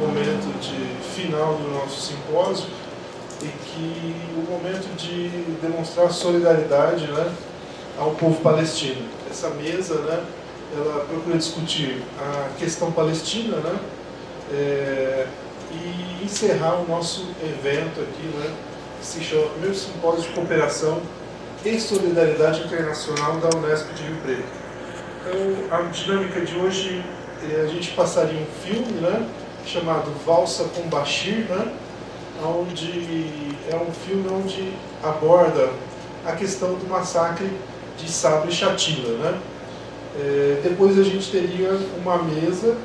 Momento de final do nosso simpósio e que o momento de demonstrar solidariedade, né, ao povo palestino. Essa mesa, né, ela procura discutir a questão palestina, né, e encerrar o nosso evento aqui, né, que se chama Primeiro Simpósio de Cooperação e Solidariedade Internacional da Unesp de Rio Preto. Então, a dinâmica de hoje, a gente passaria um filme, né, chamado Valsa com Bashir, né, onde é um filme onde aborda a questão do massacre de Sabra e Shatila, né. Depois a gente teria uma mesa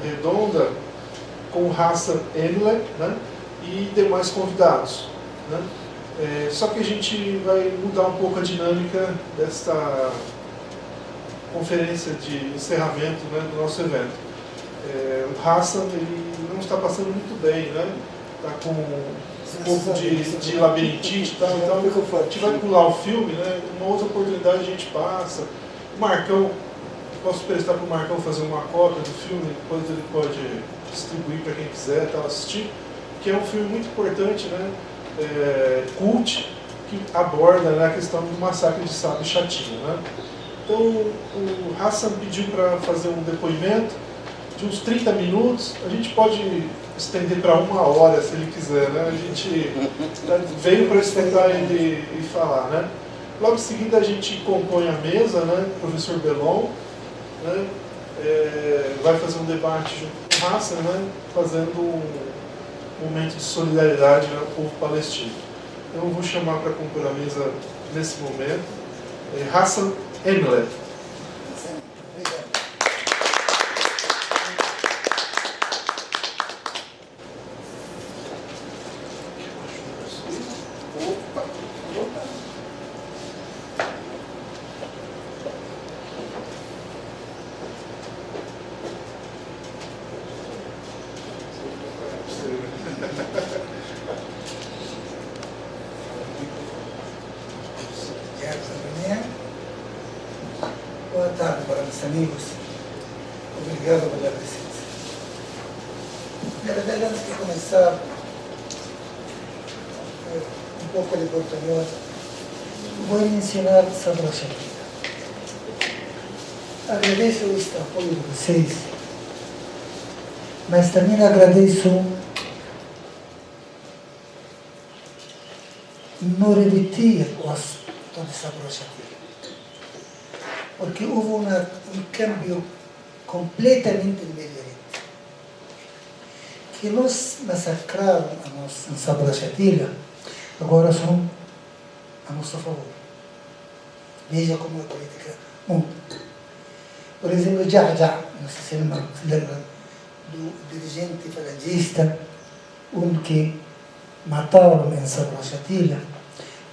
redonda com Hassan Emler, né, e demais convidados, né. Só que a gente vai mudar um pouco a dinâmica desta conferência de encerramento, né, do nosso evento. O Hassan, ele não está passando muito bem, né? Está com um pouco de labirintite e tal, então a gente vai pular o filme, né? Uma outra oportunidade a gente passa. O Marcão, posso prestar para o Marcão fazer uma cópia do filme, depois ele pode distribuir para quem quiser tal, assistir, que é um filme muito importante, né? Cult, que aborda, né, a questão do massacre de Sabra e Shatila, né? Então o Hassan pediu para fazer um depoimento de uns 30 minutos, a gente pode estender para 1 hora se ele quiser, né? A gente veio para escutar ele e falar, né? Logo em seguida a gente compõe a mesa, né? O professor Belon, né? Vai fazer um debate junto com o Hassan, né? Fazendo um momento de solidariedade, né, ao povo palestino. Então eu vou chamar para compor a mesa nesse momento Hassan Emler. Boa tarde para meus amigos. Obrigado pela presença. Na verdade, antes de começar, um pouco de português, vou mencionar sobre a Shakira. Agradeço este apoio de vocês, mas também agradeço não repetir o assunto sobre a Shakira. Porque houve um cambio completamente diferente. Que nos massacraram a nossa Sabra agora são a nosso favor. Veja como a política muda. Por exemplo, já, não sei se lembram do dirigente falangista, que mataram em Sabra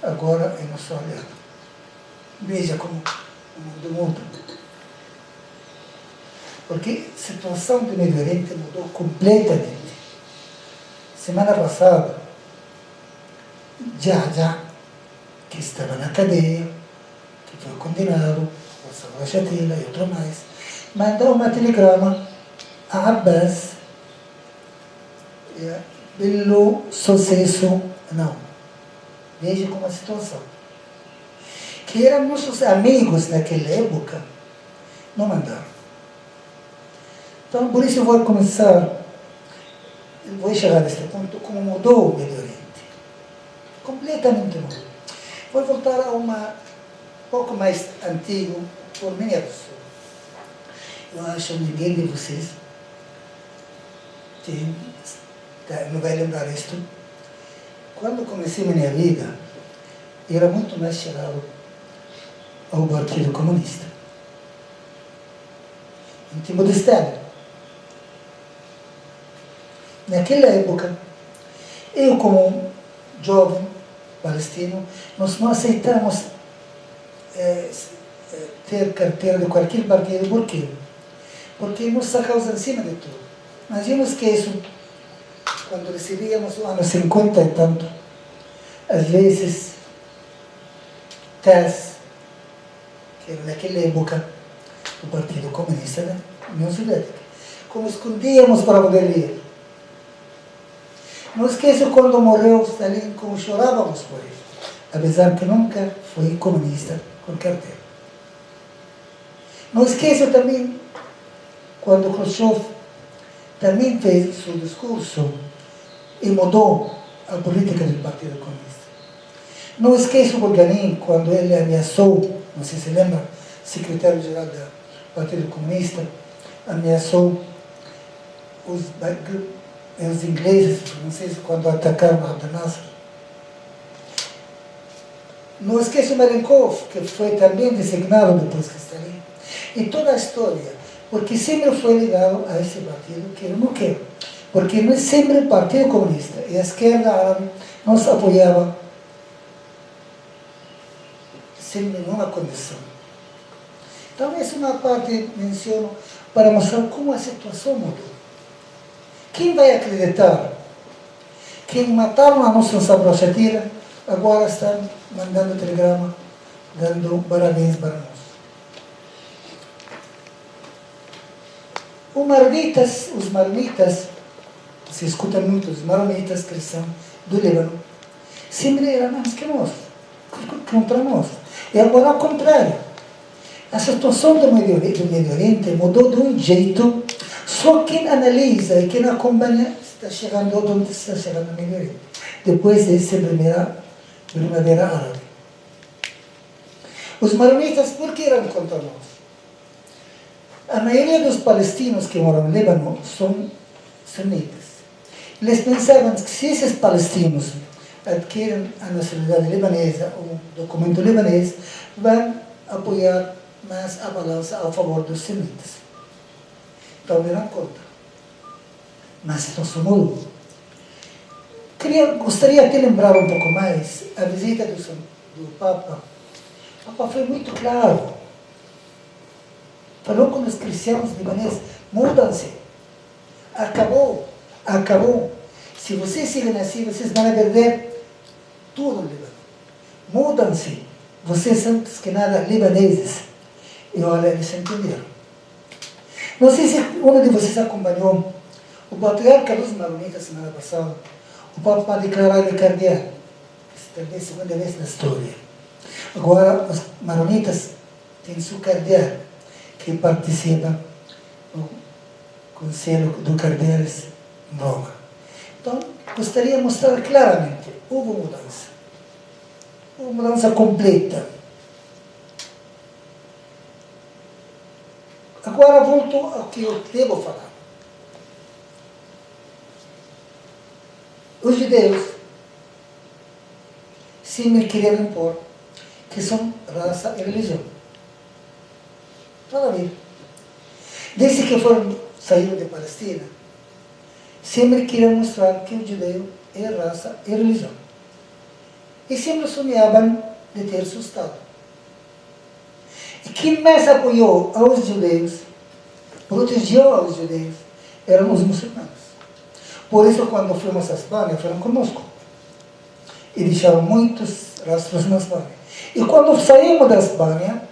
agora é nosso aliado. Veja como do mundo. Porque a situação do Medio Oriente mudou completamente. Semana passada, já que estava na cadeia, que foi condenado por Sabra Shatila e outro mais, mandou uma telegrama a Abbas pelo sucesso. Não. Veja como a situação. Que eram nossos amigos naquela época, não mandaram. Então, por isso eu vou chegar a este ponto, como mudou o Medio Oriente. Completamente mudou. Vou voltar a um pouco mais antigo, por minha pessoa. Eu acho que ninguém de vocês não vai lembrar isto. Quando comecei minha vida, era muito mais chegado ao Partido Comunista. Em tempo de Estado. Naquela época, eu como jovem palestino, nós não aceitamos ter carteira de qualquer partido. Por quê? Porque nos sacamos acima de tudo. Mas eu não esqueço, quando recebíamos o ano 50 e tanto, às vezes, TAS, que era naquela época do Partido Comunista da União Soviética, como escondíamos para poder ler. Não esqueço quando morreu Stalin, como chorávamos por ele, apesar que nunca foi comunista com carteira. Não esqueço também quando Khrushchev também fez seu discurso e mudou a política do Partido Comunista. Não esqueço o Bulganin, quando ele ameaçou, não sei se lembra, secretário-geral do Partido Comunista, ameaçou os ingleses, franceses, quando atacaram Abdel Nasser. Não esqueço Marenkov, que foi também designado depois que Stalin. E toda a história, porque sempre foi ligado a esse partido que eu não quero. Porque nós sempre o Partido Comunista e a esquerda árabe nos apoiava sem nenhuma condição. Então, essa é uma parte que menciono para mostrar como a situação mudou. Quem vai acreditar que mataram a nossa Sabra Shatila agora estão mandando telegrama, dando parabéns para nós? Os marmitas, se escuta muito, os marmitas cristãos do Líbano, sempre eram mais que nós, contra nós. E agora ao contrário. A situação do Medio Oriente mudou de um jeito, só quem analisa e quem acompanha está chegando onde está chegando o Medio Oriente. Depois dessa primavera árabe. Os maronitas, por que eram contra nós? A maioria dos palestinos que moram no Líbano são sunitas. Eles pensavam que se esses palestinos adquirem a nacionalidade libanesa, o documento libanês, vão apoiar mais a balança a favor dos semitas. Então eram contra. Mas a situação mudou. Gostaria de lembrar um pouco mais a visita do Papa. O Papa foi muito claro. Falou com os cristãos libaneses: mudam-se. Acabou. Se vocês sigam assim, vocês vão perder tudo no Líbano. Mudam-se. Vocês são, antes que nada, libaneses. E olha, eles entenderam. Não sei se um de vocês acompanhou o patriarca dos Maronitas semana passada, o Papa declarou ele cardeal, também a segunda vez na história. Agora, os Maronitas têm seu cardeal, que participa do Conselho do Cardeais em Roma. Então, gostaria de mostrar claramente, houve mudança completa. Agora volto ao que eu devo falar. Os judeus sempre queriam impor que são raça e religião. Toda a vida. Desde que saíram de Palestina, sempre queriam mostrar que o judeu é raça e religião. E sempre sonhavam de ter seu Estado. E quem mais apoiou aos judeus, protegeu aos judeus, eram os muçulmanos. Por isso, quando fomos à Espanha, foram conosco. E deixaram muitos rastros na Espanha. E quando saímos da Espanha,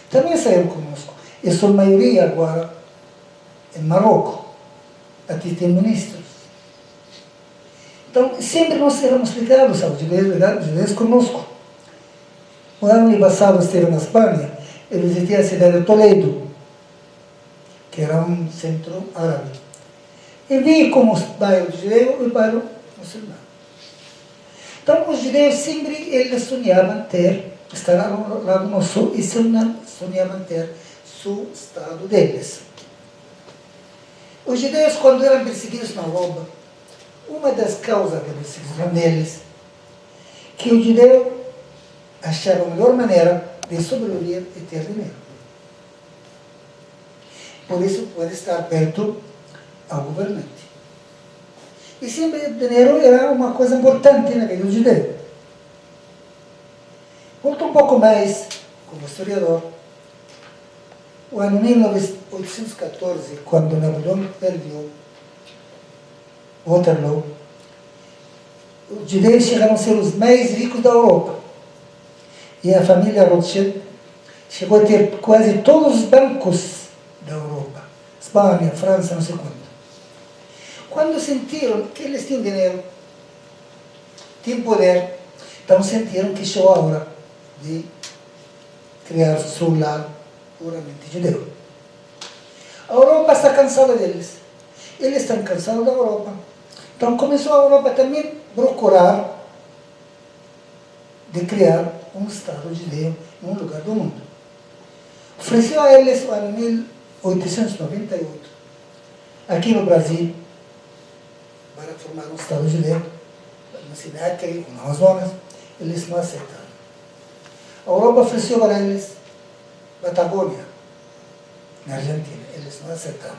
também saíram conosco. E sua maioria agora em Marrocos. Aqui tem ministros. Então, sempre nós éramos ligados aos judeus conosco. O ano passado estive na Espanha e visitei a cidade de Toledo, que era um centro árabe. E vi como os bairros judeus e o bairro muçulmano. Então, os judeus sempre eles sonhavam estar ao lado nosso e sonhavam ter seu Estado deles. Os judeus, quando eram perseguidos na Europa, uma das causas da perseguição deles, que o judeu achava a melhor maneira de sobreviver e ter dinheiro. Por isso, pode estar perto ao governante. E sempre o dinheiro era uma coisa importante na vida do judeu. Volto um pouco mais, como historiador, o ano 1814, quando Napoleão perdeu Waterloo, os judeus chegaram a ser os mais ricos da Europa. E a família Rothschild chegou a ter quase todos os bancos da Europa. Espanha, França, não sei quanto. Quando sentiram que eles tinham dinheiro, tinham poder, então sentiram que chegou a hora de criar seu lar puramente judeu. A Europa está cansada deles. Eles estão cansados da Europa. Então começou a Europa também a procurar de criar um Estado judeu em um lugar do mundo. Ofereceu a eles, no ano 1898, aqui no Brasil, para formar um Estado judeu, na cidade, no Amazonas, eles não aceitaram. A Europa ofereceu para eles Patagônia, na Argentina, eles não aceitaram.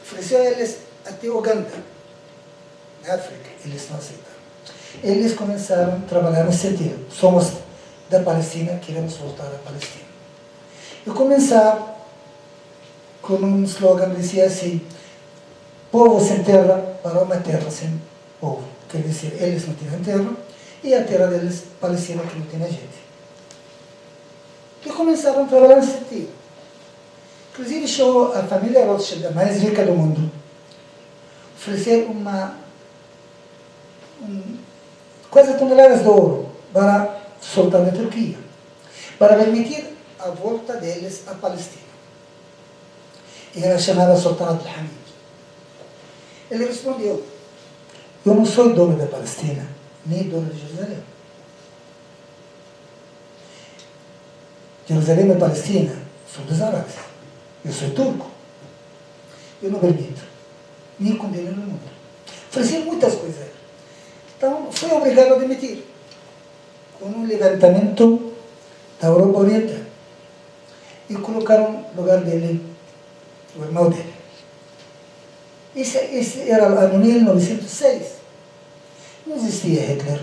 Ofereceu a eles até Uganda, na África, eles não aceitaram. Eles começaram a trabalhar nesse sentido. Somos da Palestina, queremos voltar à Palestina. E começaram com um slogan que dizia assim: povo sem terra para uma terra sem povo. Quer dizer, eles não tinham terra e a terra deles, Palestina, que não tinha gente. E começaram a trabalhar nesse sentido. Inclusive, chegou a família Rothschild, a mais rica do mundo, oferecer quase toneladas de ouro para soltar na Turquia, para permitir a volta deles à Palestina. E era chamada Sultan Abdul-Hamid. Ele respondeu: eu não sou dono da Palestina, nem dono de Jerusalém. Jerusalém e Palestina são dos árabes. Eu sou turco. Eu não permito. Nem condeno no mundo. Ofereci muitas coisas. Então, foi obrigado a demitir. Com um levantamento da Europa Oriental. E colocaram no lugar dele o irmão dele. Esse era o ano 1906. Não existia Hitler.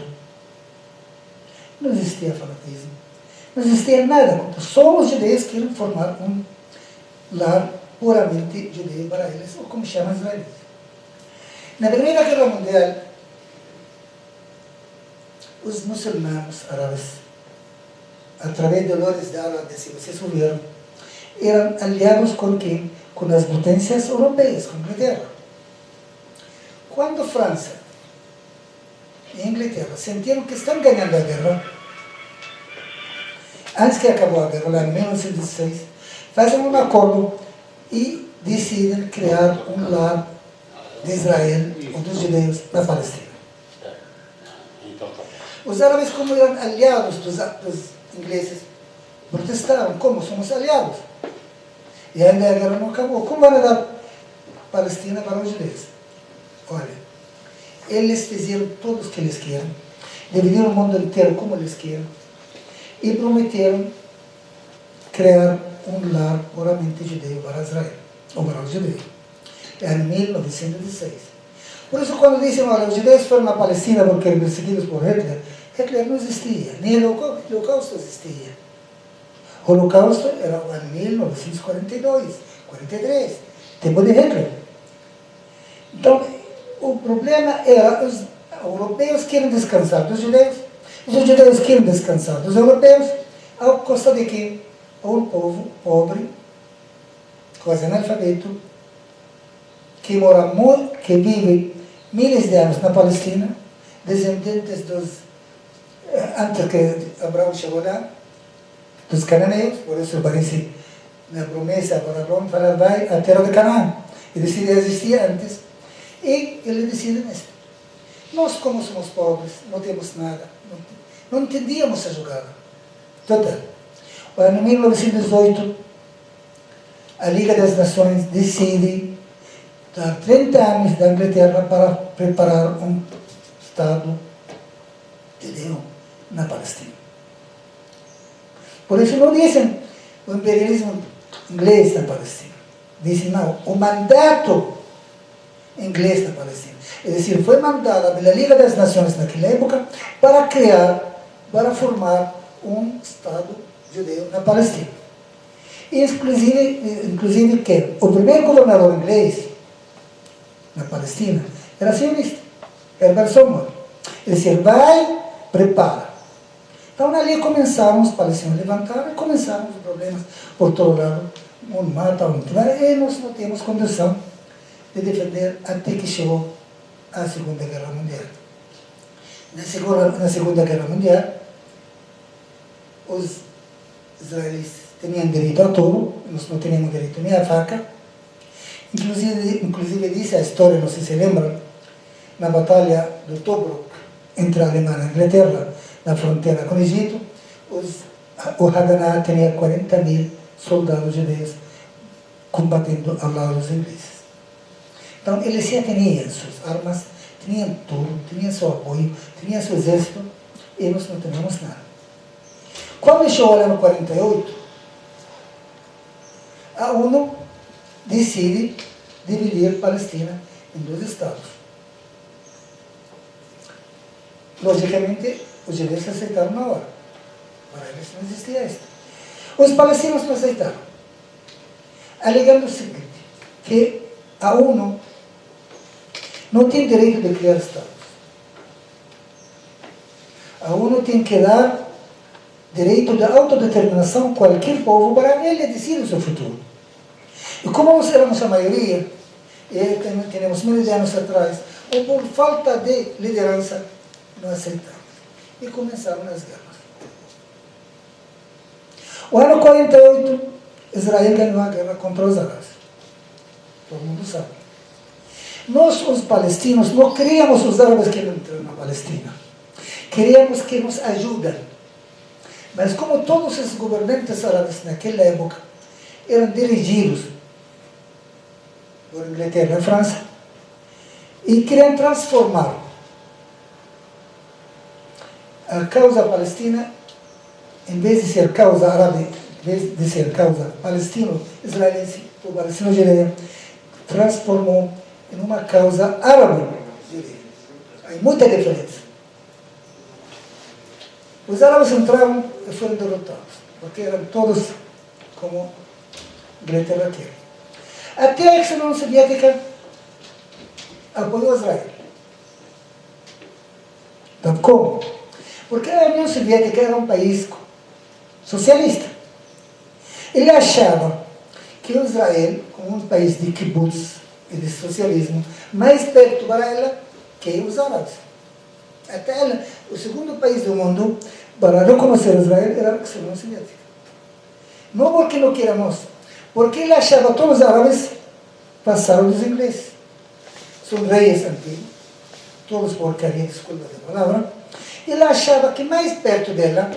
Não existia fanatismo. Não existia nada. Só os judeus queriam formar um lar puramente judeu para eles, ou como chamam israelitas. Na Primeira Guerra Mundial, os muçulmanos árabes através de Dolores de Árabe, se vocês ouviram, eram aliados com quem? Com as potências europeias, com a Inglaterra. Quando a França e a Inglaterra sentiram que estão ganhando a guerra, antes que acabou a guerra, lá em 1916, fazem um acordo e decidem criar um lar de Israel, ou dos judeus, na Palestina. Os árabes, como eram aliados dos ingleses, protestaram, como somos aliados. E ainda a guerra não acabou. Como vão dar Palestina para os judeus? Olha, eles fizeram tudo o que eles querem, dividiram o mundo inteiro como eles querem, e prometeram criar um lar puramente judeu para Israel, ou para os judeus. Era em 1916. Por isso, quando dizem, olha, os judeus foram na Palestina porque eram perseguidos por Hitler, Hitler não existia, nem o Holocausto existia. O Holocausto era em 1942, 43, tempo de Hitler. Então, o problema era os europeus querem descansar dos judeus, os judeus querem descansar dos europeus, ao custo de quê? Um povo pobre, quase analfabeto, que vive milhares de anos na Palestina, descendentes dos, antes que Abraão chegou lá, dos cananeus, por isso aparece na promessa para Abraão falar, vai à terra de Canaã. E decide existir antes, e ele decide nisso. Nós, como somos pobres, não temos nada, não entendíamos a jogada. Total. Em 1918, a Liga das Nações decide dar 30 anos da Inglaterra para preparar um Estado judeu na Palestina. Por isso não dizem o imperialismo inglês na Palestina. Dizem, não, o mandato inglês na Palestina. É decir, foi mandada pela Liga das Nações naquela época para formar um Estado judeu na Palestina. E inclusive que o primeiro governador inglês na Palestina era sionista, Herbert Sumner. Ele disse, vai, prepara. Então ali começaram os palestinos a levantar e começaram os problemas por todo lado. Um mata, um tira, e nós não temos condição de defender até que chegou a Segunda Guerra Mundial. Na Segunda Guerra Mundial, os israelenses tinham direito a tudo, nós não tínhamos direito nem à faca. Inclusive diz a história, não sei se lembram, na batalha do Tobruk, entre a Alemanha e a Inglaterra, na fronteira com o Egito, o Haganah tinha 40.000 soldados judeus combatendo ao lado dos ingleses. Então, eles já tinham suas armas, tinham tudo, tinham seu apoio, tinham seu exército, e nós não tínhamos nada. Quando chegou o ano 48, a ONU decide dividir a Palestina em 2 estados. Logicamente, os judeus aceitaram na hora. Para eles não existia isso. Os palestinos não aceitaram, alegando o seguinte, que a ONU não tem direito de criar estados. A ONU tem que dar direito de autodeterminação a qualquer povo para ele decidir o seu futuro. E como nós éramos a maioria, e temos milhares de anos atrás, ou por falta de liderança, não aceitamos. E começaram as guerras. O ano 48, Israel ganhou a guerra contra os árabes. Todo mundo sabe. Nós, os palestinos, não queríamos os árabes que entraram na Palestina. Queríamos que nos ajudem. Mas como todos os governantes árabes naquela época eram dirigidos por Inglaterra e França, e queriam transformar a causa palestina, em vez de ser causa árabe, em vez de ser causa palestino-israelense ou palestino-judeu, transformou em uma causa árabe-judeu. Há muita diferença. Os árabes entraram e foram derrotados, porque eram todos como Inglaterra quer. Até que a União Soviética apoiou Israel. Então, como? Porque a União Soviética era um país socialista. Ele achava que Israel, como um país de kibbutz e de socialismo, mais perto para ela que os árabes. Até ela, o segundo país do mundo para reconhecer Israel era a União Soviética. Não porque não queríamos, porque ele achava que todos os árabes passaram dos ingleses. São reis antigos, todos porcaria, desculpa a palavra. Ele achava que mais perto dela,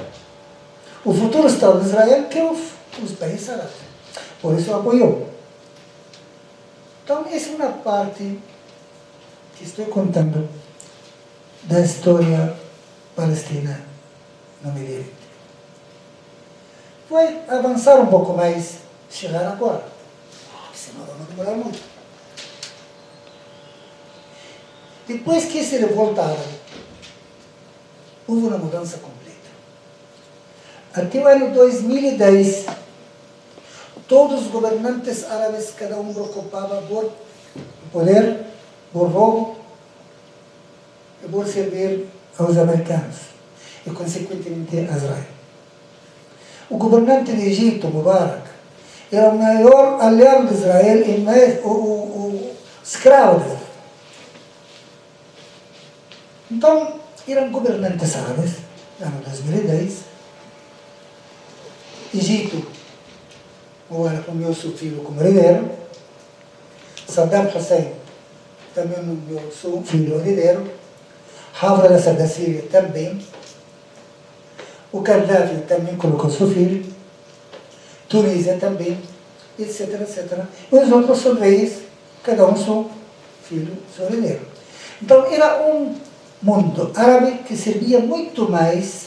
o futuro Estado de Israel, que os países árabes. Por isso apoiou. Então, essa é uma parte que estou contando da história palestina no Médio Oriente. Vai avançar um pouco mais, chegar agora, senão vamos demorar muito. Depois que se revoltaram, houve uma mudança completa. Até o ano 2010, todos os governantes árabes, cada um ocupava por poder, por roubo, e por servir aos americanos, e consequentemente a Israel. O governante de Egito, Mubarak, era o maior aliado de Israel e mais o escravo de Israel. Então, eram governantes árabes, no ano 2010. Egito, Mubarak nomeou seu filho como herdeiro. Saddam Hussein também nomeou seu filho herdeiro. Hafez al-Assad da Síria também. O Gaddafi também colocou seu filho. Tunísia também, etc, etc. E os outros são reis, cada um seu filho, seu herdeiro. Então, era um mundo árabe que servia muito mais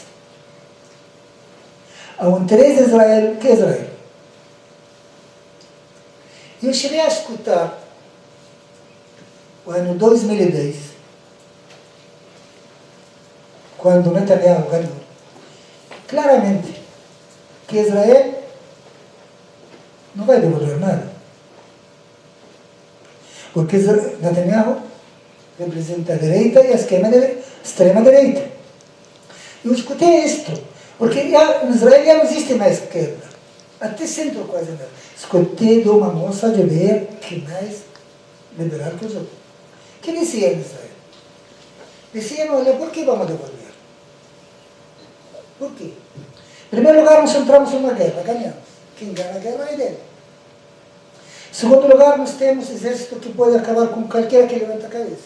ao interesse de Israel que Israel. Eu cheguei a escutar, no ano 2010, quando Netanyahu ganhou, claramente que Israel não vai devolver nada. Porque Netanyahu representa a direita e a extrema-direita. Eu escutei isto, porque em Israel já não existe mais esquerda, até centro quase não. Escutei de uma moça de ver que mais liberal que os outros. Que dizia em Israel? Diziam, olha, por que vamos devolver? Por quê? Em primeiro lugar, nós entramos em uma guerra, ganhamos. Quem ganha a guerra é dele. Em segundo lugar, nós temos exército que pode acabar com qualquer que levanta a cabeça.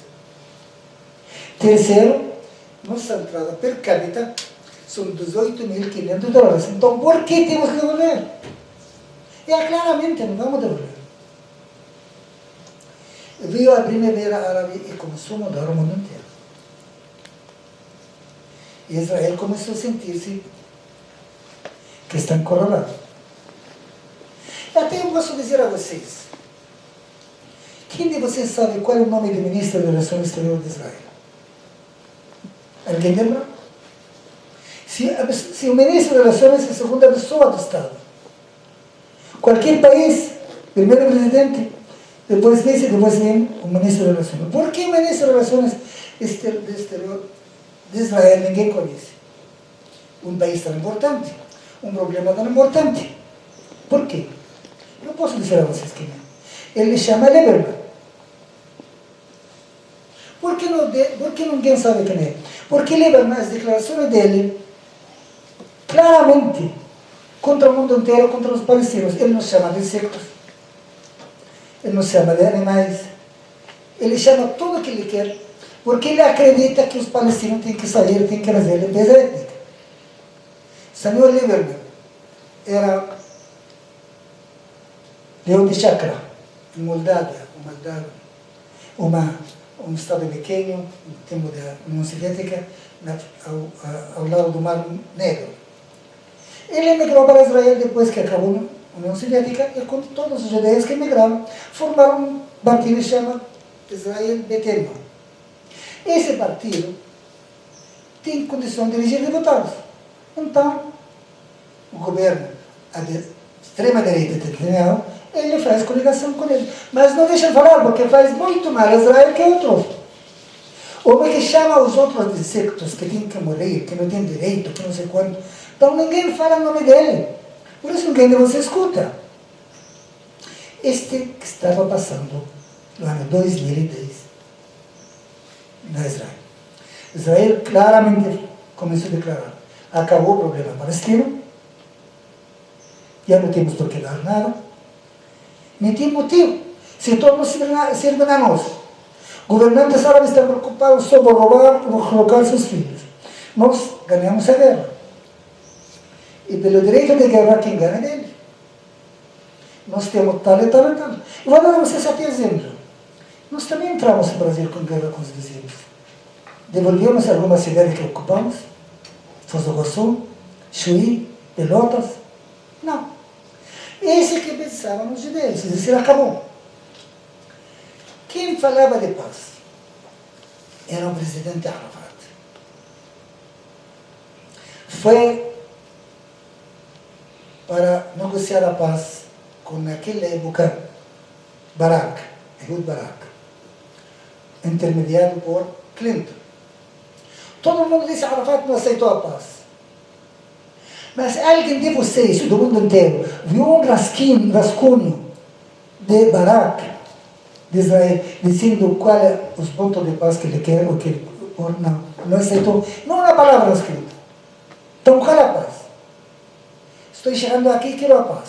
Terceiro, nossa entrada per capita são $18.500. Então, por que temos que devolver? Claramente, não vamos devolver. Veio a primavera árabe e começou a mudar o mundo inteiro. E Israel começou a sentir-se que está encurralado. Até eu posso dizer a vocês, quem de vocês sabe qual é o nome do ministro da Relações Exteriores de Israel? Alguém lembra? Se o ministro das Relações é a segunda pessoa do Estado, qualquer país, primeiro o presidente, depois vice, depois vem o ministro das Relações. Por que o ministro das Relações Exteriores de Israel ninguém conhece? Um país tão importante, um problema tão importante. Por quê? Eu posso dizer a vocês quem é. Ele chama Lieberman. Por que ninguém sabe quem é? Porque Lieberman, as declarações dele, claramente, contra o mundo inteiro, contra os palestinos. Ele não chama de insectos, ele não chama de animais, ele chama tudo o que ele quer, porque ele acredita que os palestinos têm que sair, têm que fazer limpeza étnica. Senhor Lieberman era leão de Chakra, em Moldávia, um estado pequeno, no tempo da União Soviética, ao lado do Mar Negro. Ele emigrou para Israel depois que acabou a União Soviética, e com todos os judeus que emigraram, formaram um partido que se chama Israel Beteno. Esse partido tem condição de eleger deputados. Então, o governo, a extrema-direita de Netanyahu, ele faz coligação com ele. Mas não deixa falar, porque faz muito mal a Israel que outros. Ou que chama os outros de sectos que têm que morrer, que não têm direito, que não sei quanto. Então ninguém fala o nome dele. Por isso ninguém de você escuta. Este que estava passando no ano 2010 na Israel. Israel claramente começou a declarar: acabou o problema palestino, já não temos por que dar nada, nem tem motivo, se todos servem a nós. Governantes árabes estão preocupados só por roubar, por colocar seus filhos. Nós ganhamos a guerra. E pelo direito de guerra, quem ganha é ele. Nós temos tal e tal e tal. E vou dar a vocês aqui exemplo. Nós também entramos no Brasil com guerra com os vizinhos. Devolvemos alguma cidade que ocupamos, Foz do Iguaçu, Chuí, Pelotas. Não. Esse que pensavam os judeus, isso acabou. Quem falava de paz era o presidente Arafat. Foi para negociar a paz com, naquela época, Barak, Ehud Barak, intermediado por Clinton. Todo mundo disse que Arafat não aceitou a paz. Mas alguém de vocês, do mundo inteiro, viu um rascunho de Barak, de Israel, dizendo qual é os pontos de paz que ele quer ou que não aceitou? Não uma palavra escrita. Então, qual é a paz? Estou chegando aqui e quero a paz.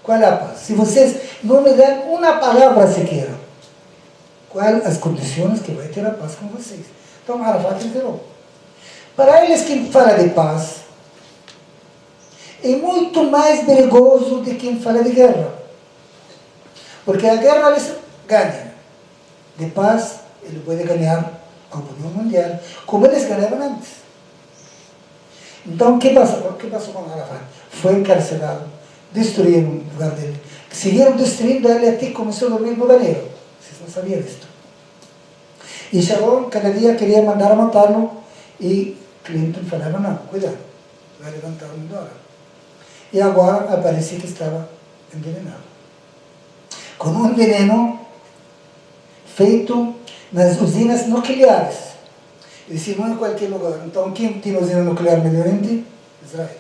Qual é a paz? Se vocês não me dão uma palavra sequer, quais as condições que vai ter a paz com vocês? Então, Arafat entrou. Para eles, quem fala de paz é muito mais perigoso do que quem fala de guerra. Porque a guerra eles ganham. De paz, ele pode ganhar a opinião mundial, como eles ganhavam antes. Então, o que passou com Arafat? Foi encarcerado, destruíram o lugar dele. Seguiram destruindo ele até que começou a dormir no banheiro. Vocês não sabiam disso. E Sharon, cada dia, queria mandar a matá-lo, e Clinton falava: não, cuidado, vai levantar o mundo agora. E agora aparecia que estava envenenado. Com um veneno feito nas usinas nucleares. E disse, não em qualquer lugar. Então, quem tinha usina nuclear no Medio Oriente? Israel.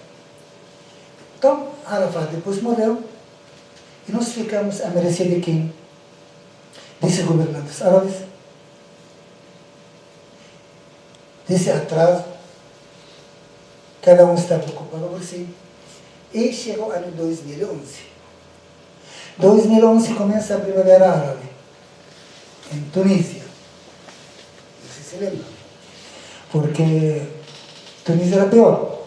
Então, Arafat depois morreu, e nós ficamos a mercê de quem? Disse governantes árabes, desse atraso, cada um está preocupado por si. E chegou o ano 2011. 2011 começa a Primavera Árabe, em Tunísia. Não sei se lembra. Porque Tunísia era pior.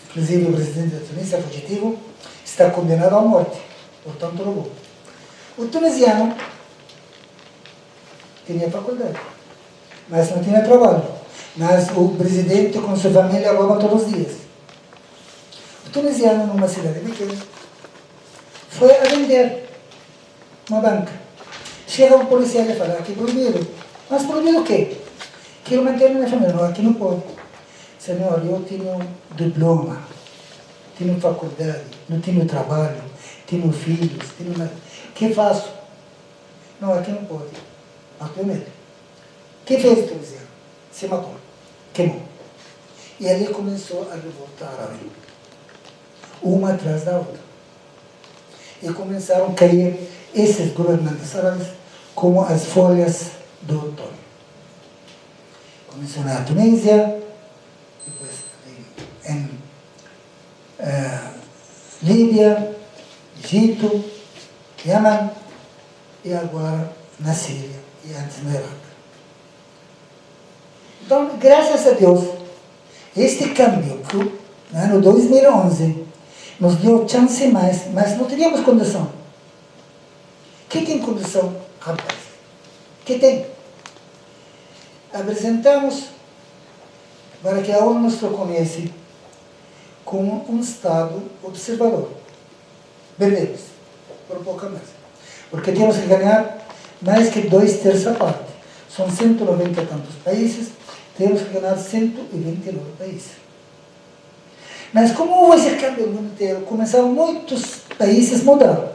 Inclusive o presidente da Tunísia, fugitivo, está condenado à morte, portanto roubou. O tunisiano tinha faculdade, mas não tinha trabalho. Mas o presidente com sua família rouba todos os dias. O tunisiano, numa cidade pequena, foi a vender uma banca. Chega um policial e fala: aqui é proibido. Mas proibido o quê? Quero manter minha família. Não, aqui não pode. Senhor, eu tenho diploma, tenho faculdade, não tenho trabalho, tenho filhos, tenho nada. O que faço? Não, aqui não pode. Matou ele. O que fez o tunisiano? Se matou. Queimou. E ali começou a revolta árabe, uma atrás da outra. E começaram a cair esses governantes árabes como as folhas do outono. Começou na Tunísia, depois em Líbia, Egito, Iêmen, e agora na Síria e antes no Iraque. Então, graças a Deus, este câmbio que no ano 2011 nos deu chance mais, mas não teríamos condição. Quem tem condição? Rapaz. Que tem? Apresentamos para que a ONU nos reconhece como um Estado observador. Beleza, por pouca mais. Porque temos que ganhar mais que 2/3 parte. São 190 e tantos países, temos que ganhar 129 países. Mas como houve esse câmbio no mundo inteiro, começaram muitos países a mudar.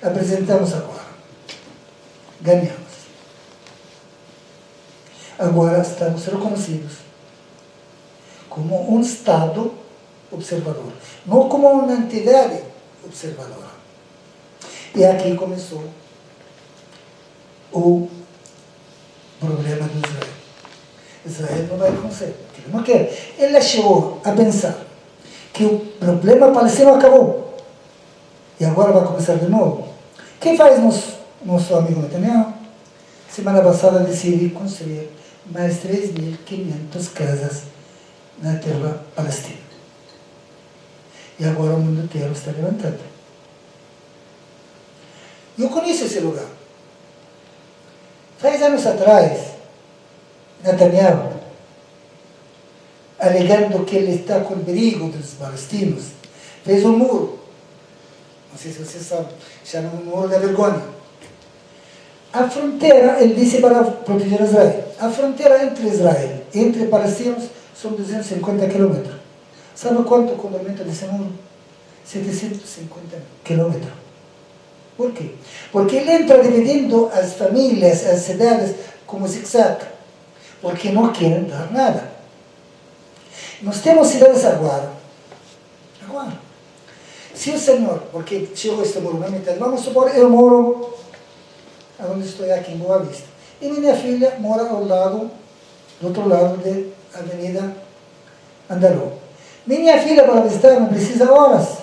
Apresentamos agora. Ganhamos. agora estamos reconhecidos como um Estado observador, não como uma entidade observadora. E aqui começou o problema do Israel. Israel não vai reconhecer, porque ele não quer. Ele chegou a pensar que o problema palestino acabou. E agora vai começar de novo. Quem faz nosso amigo Netanyahu? Semana passada decidiu construir mais 3.500 casas na terra palestina. E agora o mundo inteiro está levantando. Eu conheço esse lugar. Faz anos atrás, Netanyahu, alegando que ele está com o perigo dos palestinos, fez um muro. Não sei se vocês sabem, chama o muro da vergonha. A fronteira, ele disse para proteger Israel, a fronteira entre Israel e entre palestinos são 250 quilômetros. Sabe quanto o comprimento desse muro? 750 quilômetros. Por quê? Porque ele entra dividindo as famílias, as cidades, como zig-zag. Porque não querem dar nada. Nós temos cidades agora. Se o Senhor, porque chegou este muro na metade, vamos supor, eu moro onde estou aqui em Boa Vista. E minha filha mora ao lado, do outro lado da Avenida Andalu. Minha filha para visitar não precisa horas,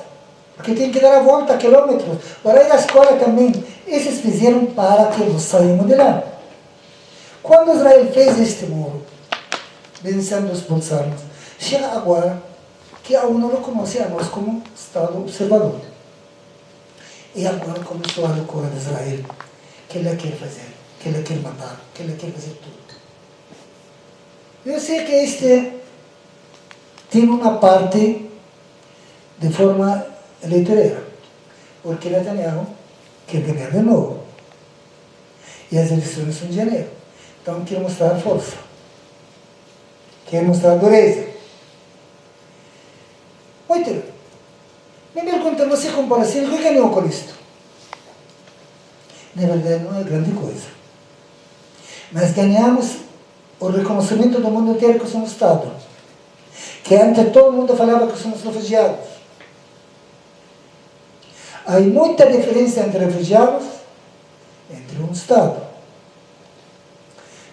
porque tem que dar a volta quilômetros. Para ir à escola também. Esses fizeram para que nós saímos de lá. Quando Israel fez este muro, pensando expulsar-nos, chega agora que a ONU reconhece a nós como Estado observador. E agora começou a loucura de Israel, que ele quer fazer, que ele quer matar, que ele quer fazer tudo. Eu sei que este tem uma parte de forma eleitoreira, porque Netanyahu quer ganhar de novo. E as eleições são em janeiro. Então quer mostrar força, quer mostrar dureza. Muito bem. Me pergunta, você como palestino, o que ganhou com isto? Na verdade não é grande coisa. Mas ganhamos o reconhecimento do mundo inteiro que somos Estado. Que antes todo mundo falava que somos refugiados. Há muita diferença entre refugiados e entre um Estado.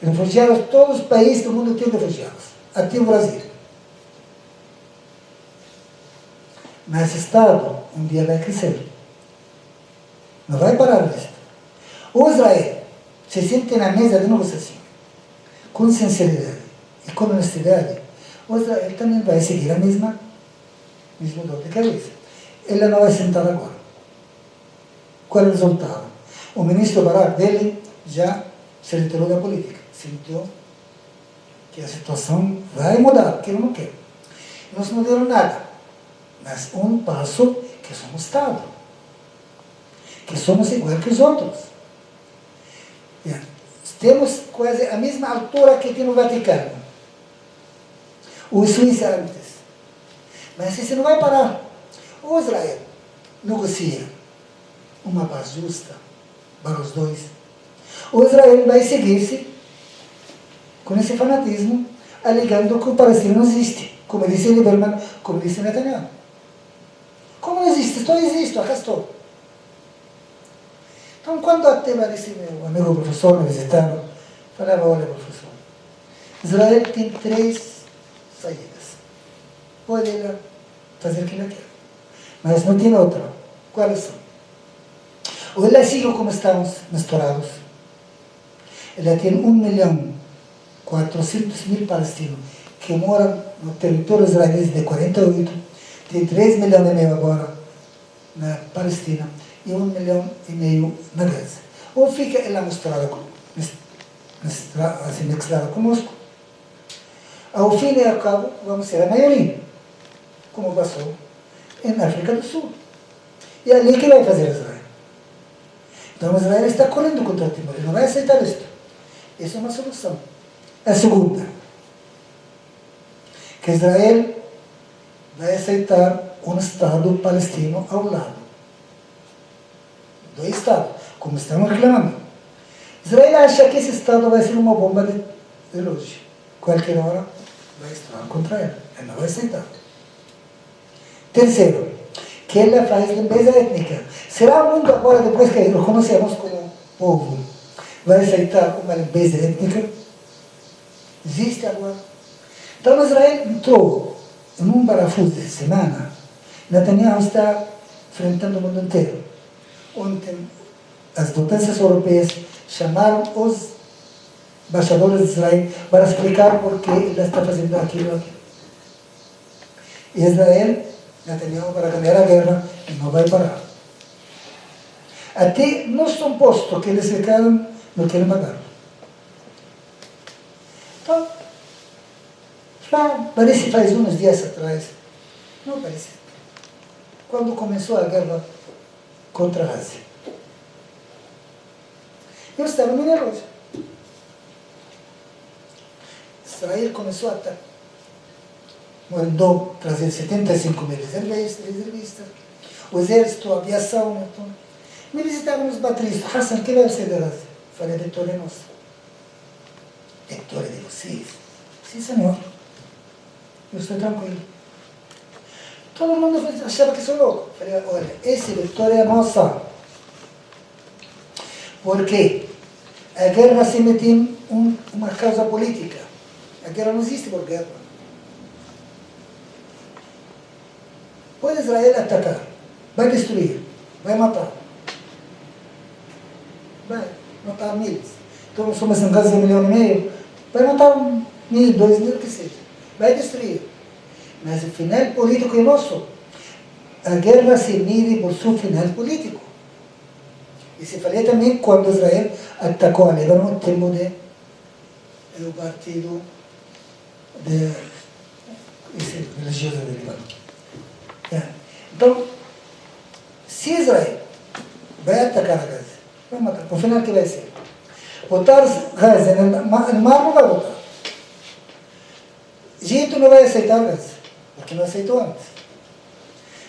Refugiados, todos os países do mundo têm refugiados, até o Brasil. Mas Estado um dia vai crescer. Não vai parar nisso. O Israel se sente na mesa de negociação, com sinceridade e com honestidade, o Israel também vai seguir a mesmo dor de cabeça. Ele não vai sentar agora. Qual é o resultado? O ministro Barak dele já se retirou da política. Sentiu que a situação vai mudar, que ele não quer. Nós não deram nada, mas um passo que somos Estado, que somos igual que os outros. Temos quase a mesma altura que tem no Vaticano. O Suíça antes. Mas isso não vai parar. O Israel negocia uma paz justa para os dois. O Israel vai seguir-se com esse fanatismo, alegando que o palestino não existe. Como disse Lieberman, como disse Netanyahu. Como não existe? Estou existe, acá estou. Então, quando até desse meu amigo professor me visitava, falava, olha professor, Israel tem 3 saídas. Pode ela fazer o que ela quer. Mas não tem outra. Quais são? Ou ela siga como estamos misturados. Ela tem 1.400.000 palestinos que moram no território israelense de 48, tem 3 milhões e meio agora na Palestina e 1,5 milhão na Gaza. Ou fica ela misturada assim, mixada conosco, ao fim e ao cabo vamos ser a maioria, como passou na África do Sul. E é ali que vai fazer Israel. Então Israel está correndo contra o Timor, ele não vai aceitar isto. Essa é uma solução. A segunda, que Israel vai aceitar um Estado palestino ao lado. 2 Estados, como estamos reclamando. Israel acha que esse Estado vai ser uma bomba de de hoje. Qualquer hora vai estar contra ela. Ela não vai aceitar. Terceiro, que ela faz limpeza étnica. Será o mundo agora, depois que nós conhecemos como povo, vai aceitar uma limpeza étnica? Existe agora. Então Israel entrou em um parafuso de semana. Netanyahu está enfrentando o mundo inteiro. Ontem, as potências europeias chamaram os embaixadores de Israel para explicar por que ele está fazendo aquilo. E Israel, Netanyahu, para ganhar a guerra, não vai parar. Até no suposto que eles ficaram, não querem pagar. Então, parece faz uns dias atrás, não parece, quando começou a guerra contra a Ásia. Eu estava no relógio. Israel começou a atacar. Mandou trazer 75 mil reservistas, o exército, a aviação. Me visitaram os bateristas. Hassan, que vai ser da Ásia? Falei, a vitória é nossa. Vitória de vocês? Sim, senhor. Eu estou tranquilo. Todo mundo achava que sou louco. Falei, olha, essa vitória é nossa. Por quê? A guerra se mete em uma causa política. A guerra não existe por guerra. Pode Israel atacar, vai destruir, vai matar. Vai matar miles. Então nós somos em Gaza 1,5 milhão, vai matar 1.000, 2.000, que seja. Vai destruir. Mas o final político é nosso. A guerra se mide por seu final político. E se falei também quando Israel atacou a Líbano no tempo do partido religioso do Líbano. Então, se Israel vai atacar a Gaza, vai matar, o final que vai ser? Botar Gaza no mar não vai botar. Egito não vai aceitar Gaza, porque não aceitou antes.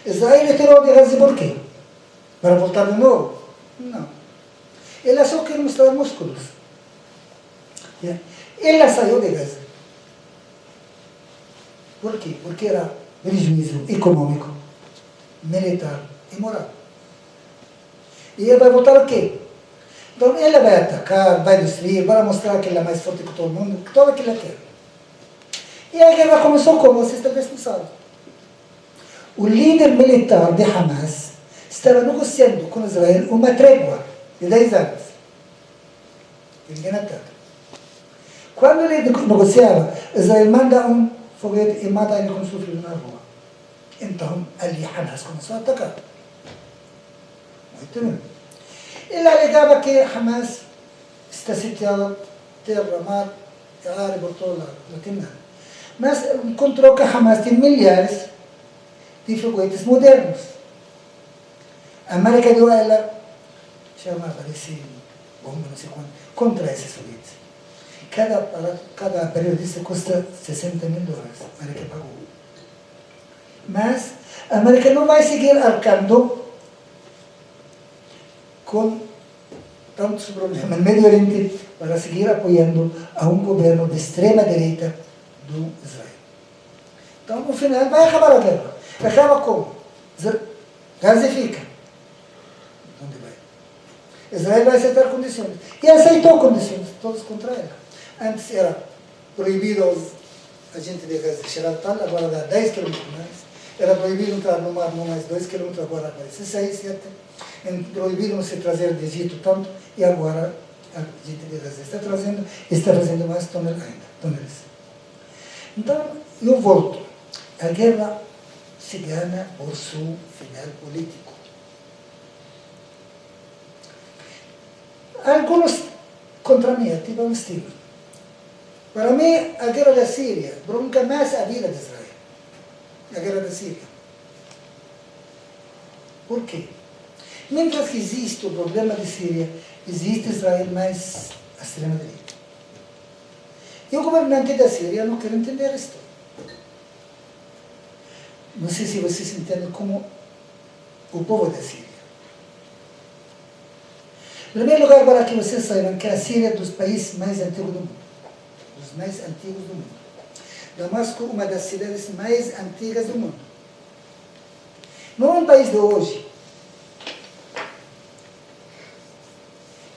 Israel tirou de Gaza por quê? Para voltar de novo? Não. Ela só quer mostrar músculos. Ela saiu de Gaza. Por quê? Porque era prejuízo econômico, militar e moral. E ela vai voltar o quê? Então ela vai atacar, vai destruir, vai mostrar que ela é mais forte que todo mundo, tudo o que ela quer. E a guerra começou como? Vocês talvez não sabem. O líder militar de Hamas estava negociando com Israel uma trégua de 10 anos. Ninguém ataca. Quando ele negociava, Israel manda um foguete e mata ele com seu filho na rua. Então, ali Hamas começou a atacar. Muito bem. Ele alegava que Hamas está sitiado terra, mar, área, por todo lado. Não tem nada. Mas encontrou que Hamas tem milhares de foguetes modernos. A América deu a ela, chamava desse bomba, não sei quanto, contra esses foguetes. Cada periodista custa $60 mil. A América pagou. Mas a América não vai seguir arcando com tantos problemas no Médio Oriente para seguir apoiando a um governo de extrema direita do Israel. Então, no final, vai acabar a guerra. Acaba como? Gaza fica. Onde vai? Israel vai aceitar condições. E aceitou condições, todos contra ela. Antes era proibido a gente de Gaza cheirar tal, agora dá 10 km mais. Era proibido entrar no mar não mais 2 km, agora parece 6, 7. Proibido não se trazer de Egito tanto, e agora a gente de Gaza está fazendo mais túneis. Então, eu volto. A guerra se ganha por seu final político. Alguns contra mim ativam estilo. Para mim, a guerra da Síria bronca mais a vida de Israel. A guerra da Síria. Por quê? Mientras que existe o problema de Síria, existe Israel mais a extrema-direita. E o governante da Síria não quer entender isto. Não sei se vocês entendem como o povo da Síria. Em primeiro lugar, para que vocês saibam que a Síria é dos países mais antigos do mundo. Dos dos mais antigos do mundo. Damasco, uma das cidades mais antigas do mundo. Não é um país de hoje.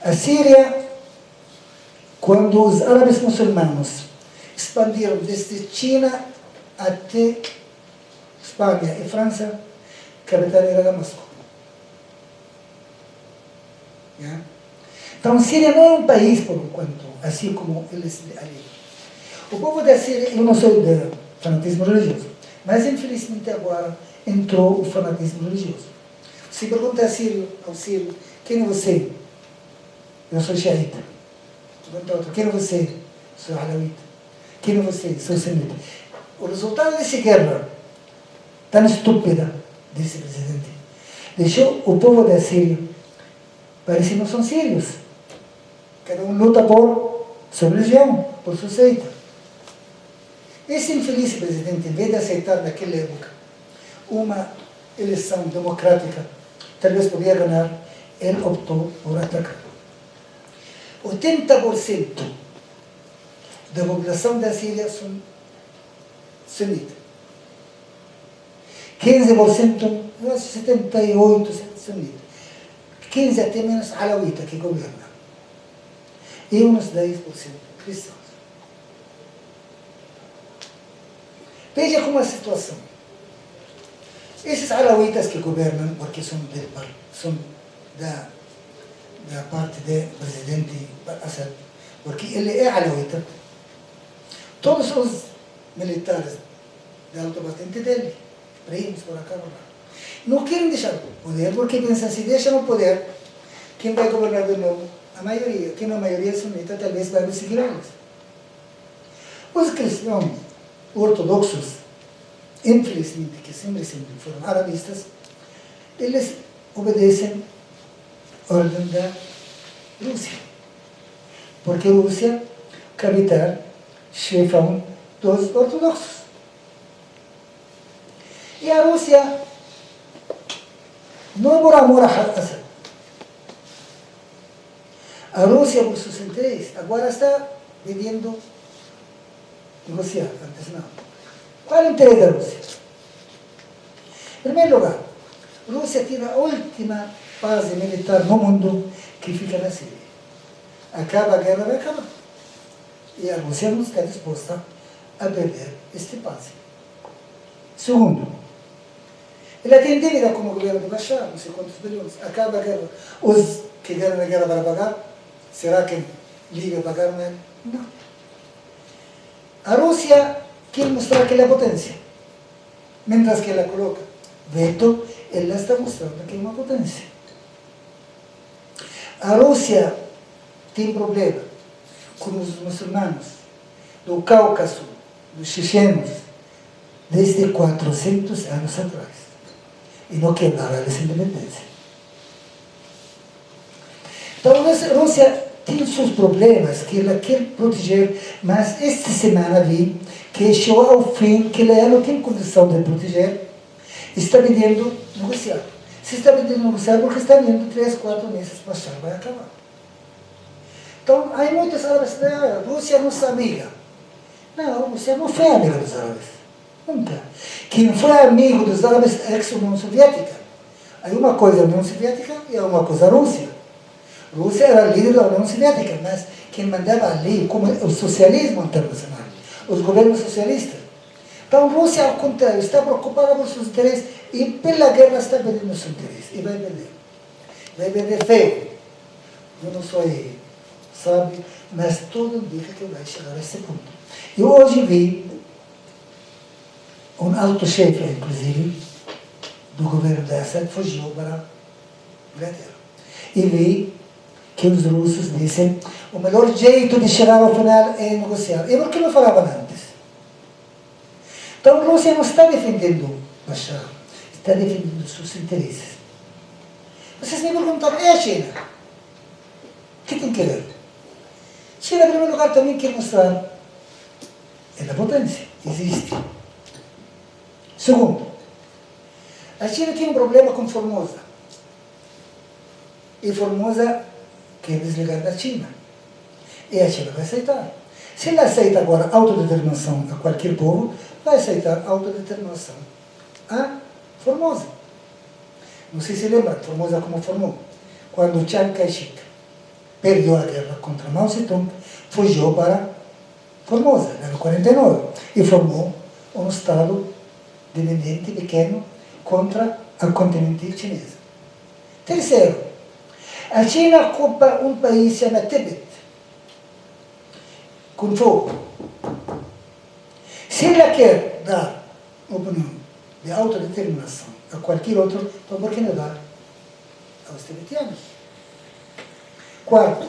A Síria, quando os árabes muçulmanos expandiram desde China até Espanha e França, a capital era Damasco. Yeah? Então, Síria não é um país, por enquanto, assim como eles ali. O povo da Síria, eu não sou de fanatismo religioso, mas infelizmente agora entrou o fanatismo religioso. Se pergunta ao sírio, quem é você? Eu sou xiita. Pergunta outro, quem é você? Sou alawita. Quem é você? Sou semita. O resultado dessa guerra tão estúpida, disse o presidente, deixou o povo da Síria, parece que não são sírios. Cada um luta por sua religião, por sua seita. Esse infeliz presidente, em vez de aceitar naquela época uma eleição democrática, talvez podia ganhar, ele optou por atacar. 80% da população da Síria são sunitas. 15%, 78% sunitas. 15% até menos alawita que governa. E uns 10% cristãos. Veja como é a situação. Esses alawitas que governam, porque são da parte do presidente Assad, porque ele é alawita, todos os militares da alta patente dele, primos por acá, não querem deixar o poder, porque pensam, se deixam o poder, quem vai governar de novo? A maioria. Quem não é a maioria é sunita, talvez vai seguir eles. Os cristãos ortodoxos, infelizmente, que sempre foram arabistas, eles obedecem a ordem da Rússia. Porque a Rússia, capital, chefão dos ortodoxos. E a Rússia não é por amor a Assad. A Rússia, por seus interesses, agora está pedindo negociar, antes não. Qual é o interesse da Rússia? Em primeiro lugar, a Rússia tem a última base militar no mundo que fica na Síria. Acaba a guerra, vai acabar. E a Rússia não está disposta a perder este base. Segundo, ela tem dívida com o governo de Bashar, não sei quantos bilhões. Acaba a guerra. Os que ganham a guerra para pagar, será que liga a pagar ou não? Não. A Rússia quer mostrar que ela é potência. Mientras que ela coloca veto, ela está mostrando que é uma potência. A Rússia tem problema com os muçulmanos do Cáucaso, dos chechenos, desde 400 anos atrás. E não quer dar essa independência. Então, a Rússia tem seus problemas que ela quer proteger, mas esta semana vi que chegou ao fim que ela não tem condição de proteger, está pedindo negociar. Se está pedindo negociar porque está vendo 3, 4 meses passar, vai acabar. Então, há muitos árabes que dizem, a Rússia é nossa amiga. Não, a Rússia não foi amiga dos árabes. Nunca. Quem foi amigo dos árabes é a União Soviética. Há uma coisa a União Soviética e há uma coisa a Rússia. A Rússia era líder da União Soviética, mas quem mandava ali, como o socialismo internacional, os governos socialistas. Então, a Rússia, ao contrário, está preocupada por seus interesses e pela guerra está perdendo seus interesses. E vai perder. Vai perder feio. Eu não sou sabe, mas tudo indica que vai chegar a esse ponto. Eu hoje vi um alto chefe, inclusive, do governo da Assad, fugiu para a Inglaterra. E vi que os russos dizem o melhor jeito de chegar ao final é negociar. E por que não falavam antes? Então a Rússia não está defendendo Bashar, está defendendo seus interesses. Vocês me perguntaram, e a China? O que tem que ver? China, em primeiro lugar, também quer mostrar é a potência, existe. Segundo, a China tem um problema com Formosa. E Formosa quer desligar da China. E a China vai aceitar. Se ele aceita agora autodeterminação a qualquer povo, vai aceitar autodeterminação a Formosa. Não sei se lembra, Formosa como formou. Quando Chiang Kai-shek perdeu a guerra contra Mao Zedong, fugiu para Formosa, no ano 49, e formou um estado dependente pequeno contra o continente chinês. Terceiro, a China ocupa um país chamado Tibete, com fogo. Se ela quer dar opinião de autodeterminação a qualquer outro, então por que não dar aos tibetanos? Quarto,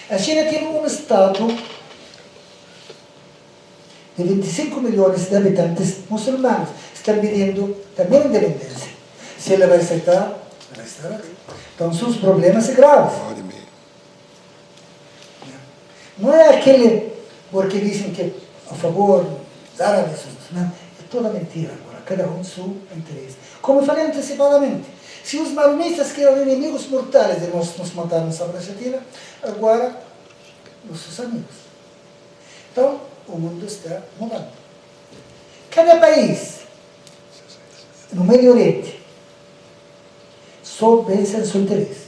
a China tem um estado de 25 milhões de habitantes muçulmanos. Estão pedindo também independência. Se ela vai aceitar, ela vai estar ali. Então, seus problemas são graves. Não é aquele porque dizem que a favor dos árabes, não. É toda mentira agora, cada um seu interesse. Como eu falei antecipadamente, se os maronistas que eram inimigos mortais de nós nos mataram sobre a Argentina, agora nossos amigos. Então, o mundo está mudando. Cada país no Médio Oriente só pensa em seu interesse.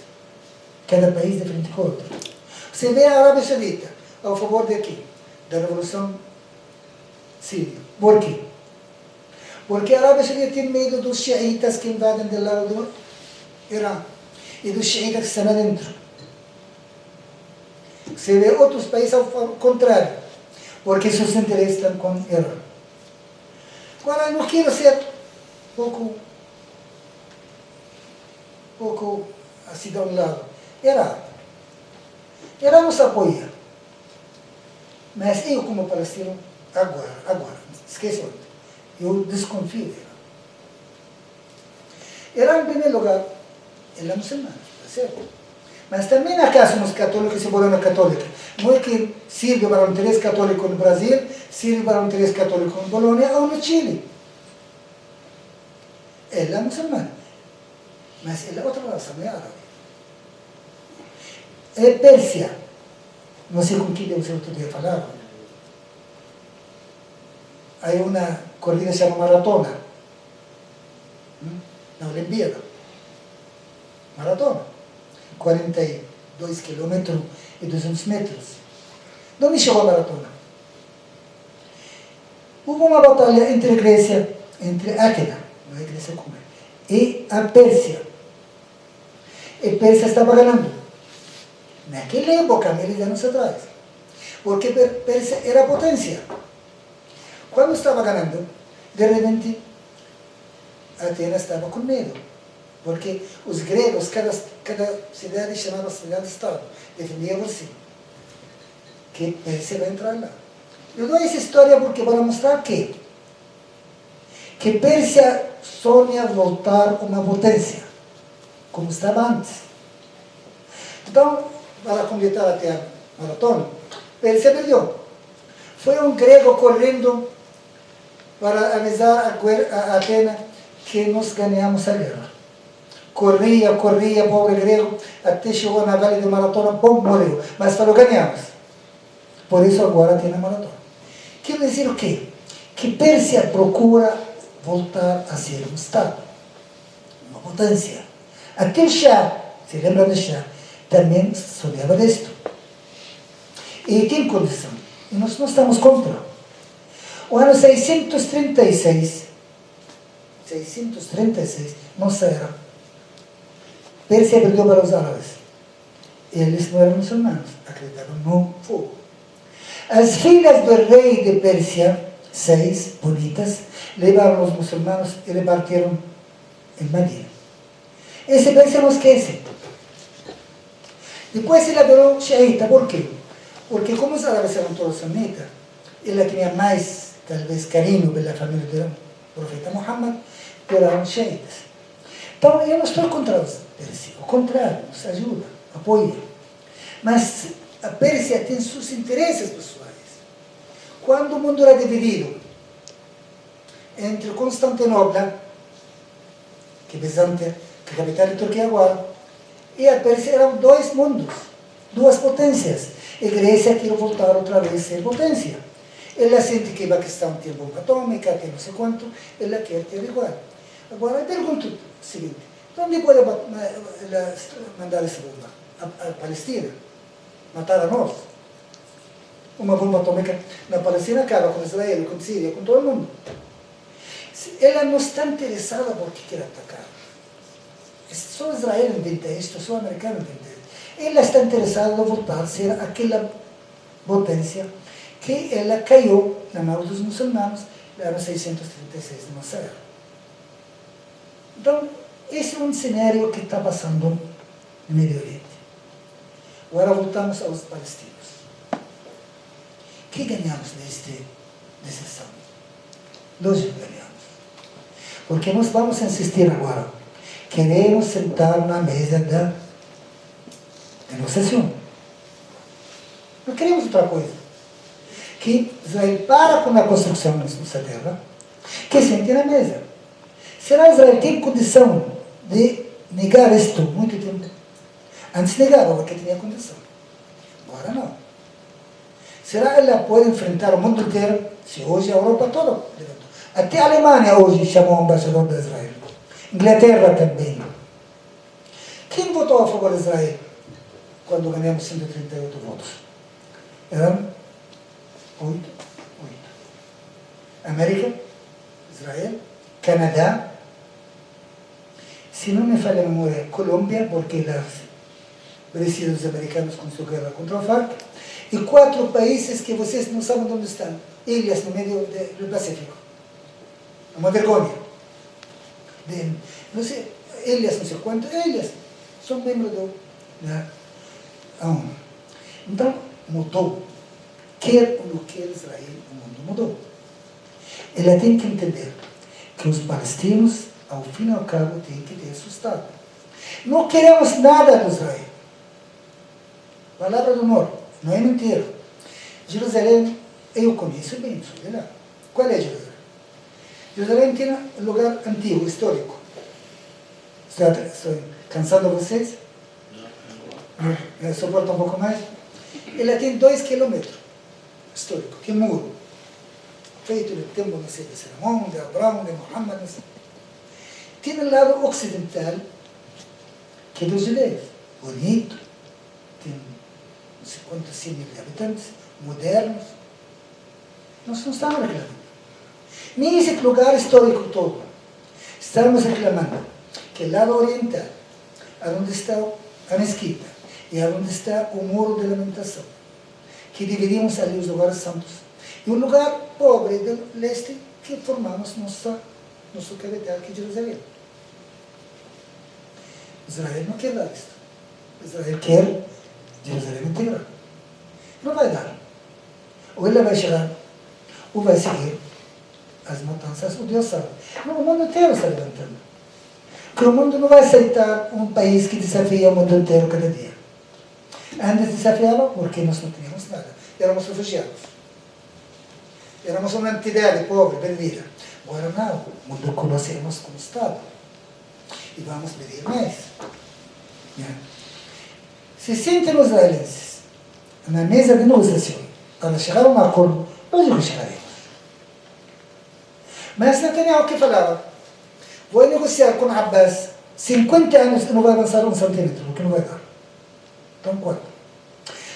Cada país diferente com o outro. Você vê a Arábia Saudita a favor de quê? Da Revolução Síria. Por quê? Porque a Arábia Saudita tem medo dos xiitas que invadem do lado do Irã e dos xiitas que estão lá dentro. Você vê outros países ao contrário, porque seus interesses estão com o Irã. Agora, não quero ser pouco assim de um lado. Irã nos apoia. Mas eu, como palestino, agora, esqueça outro. Eu desconfio dela. Irã, em primeiro lugar, ele é muçulmano, está certo? Mas também há casos nos católicos e bolona católica. Não é que sirve para um interesse católico no Brasil, sirve para um interesse católico em Polônia ou no Chile. Ele é muçulmano. Mas ele é outra raça, não é árabe. É Pérsia. Não sei com quem você outro dia falava. Há uma corrida que se chama maratona. Na Olimpíada. Maratona. 42 km e 200 metros. Não me chegou a maratona. Houve uma batalha entre a Grécia, entre Atenas, não é a Grécia como é, e a Pérsia. E a Pérsia estava ganhando. Naquela época, milhares de anos atrás. Porque a Pérsia era a potência. Quando estava ganhando, de repente, Atenas estava com medo. Porque os gregos, cada cidade chamava cidade-estado, defendia por si. Que Pérsia vai entrar lá. Eu dou essa história porque para mostrar que Pérsia sonha voltar uma potência, como estava antes. Então, para completar até a maratona, Pérsia perdeu. Foi um grego correndo para avisar a Atenas que nós ganhamos a guerra. Corria, pobre grego, até chegou na vale de maratona, bom, morreu. Mas falou, ganhamos. Por isso agora tem a maratona. Quer dizer o quê? Que Pérsia procura voltar a ser um Estado, uma potência. Aquele Shah, se lembra do Shah, também sonhava disto. E tem condição. E nós não estamos contra. O ano 636, nossa era. Pérsia perdeu para os árabes. Eles não eram muçulmanos, acreditavam no fogo. As filhas do rei de Pérsia, 6 bonitas, levaram os muçulmanos e repartiram em Medina. Esse Pérsia não esquece. Depois ele virou xiita. Por quê? Porque como os árabes eram todos sunitas, ele tinha mais, talvez, carinho pela família do profeta Muhammad, eram xiitas. Então, eu não estou contra os Pérsia, ao contrário, nos ajuda, apoia. Mas a Pérsia tem seus interesses pessoais. Quando o mundo era dividido entre Constantinopla, que é Bizântia, que é a capital de Turquia agora, e a Pérsia, eram dois mundos, duas potências. A Grécia quer voltar outra vez a ser potência. Ela sente que o Paquistão tem bomba atômica, tem não sei quanto, ela quer ter igual. Agora, eu pergunto o seguinte, onde pode ela mandar essa bomba? A Palestina? Matar a nós? Uma bomba atômica na Palestina acaba com Israel, com Síria, com todo mundo. Ela não está interessada porque quer atacar. Só Israel inventa isto, só o americano inventa isto. Ela está interessada em voltar a ser aquela potência que ela caiu na mão dos muçulmanos no ano 636 de nossa era. Então, esse é um cenário que está passando no Médio Oriente. Agora voltamos aos palestinos. O que ganhamos desta decisão? Lógico que ganhamos. Porque nós vamos insistir agora. Queremos sentar na mesa da negociação. Não queremos outra coisa. Que Israel para com a construção nessa terra, que sente na mesa. Será Israel tem condição de negar isto muito tempo? Antes negava porque tinha condição. Agora não. Será que ela pode enfrentar o mundo inteiro? Se hoje a Europa toda levantou. Até a Alemanha hoje chamou o embaixador de Israel. Inglaterra também. Quem votou a favor de Israel quando ganhamos 138 votos? Eram 8. América, Israel, Canadá, se não me falha a memória, Colômbia, porque lá parecia os americanos com sua guerra contra o FARC, e 4 países que vocês não sabem onde estão, ilhas no meio do Pacífico. É uma vergonha. Não sei, ilhas, não sei quantas ilhas, são membros da ONU. Então, mudou. Quer ou não quer Israel, o mundo mudou. Ela tem que entender que os palestinos, ao fim e ao cabo, têm que ter seu Estado. Não queremos nada do Israel. Palavra do honor, não é mentira. Jerusalém, eu conheço bem, sou de lá. Qual é Jerusalém? Jerusalém tem um lugar antigo, histórico. Estou cansando vocês? Não. Suporta um pouco mais? Ela tem 2 quilômetros histórico, que muro. Feito no tempo, não sei, de Salomão, de Abraão, de Muhammad, não sei. Tem o lado ocidental, que é dos judeus. Bonito, tem não sei quantos 100 mil habitantes, modernos. Nós não estamos reclamando. Nem esse lugar histórico todo. Estamos reclamando que o lado oriental, onde está a mesquita, e onde está o muro de lamentação, que dividimos ali os lugares santos, e um lugar pobre do leste que formamos nosso capital, que é Jerusalém. Israel não quer dar isto. Israel quer Jerusalém inteira. Não vai dar. Ou ela vai chegar, ou vai seguir as matanças, o Deus sabe. Não, o mundo inteiro está levantando. Porque o mundo não vai aceitar um país que desafia o mundo inteiro cada dia. Antes desafiava porque nós não tínhamos nada. Éramos refugiados. Éramos uma entidade pobre, perdida. Agora não. Mudou conhecemos como Estado. E vamos pedir mais. Se sentem os israelenses na mesa de negociação para chegar a um acordo, nós chegaremos. Mas Netanyahu que falava? Vou negociar com Abbas 50 anos e não vai avançar 1 centímetro, porque não vai dar. Então, quanto?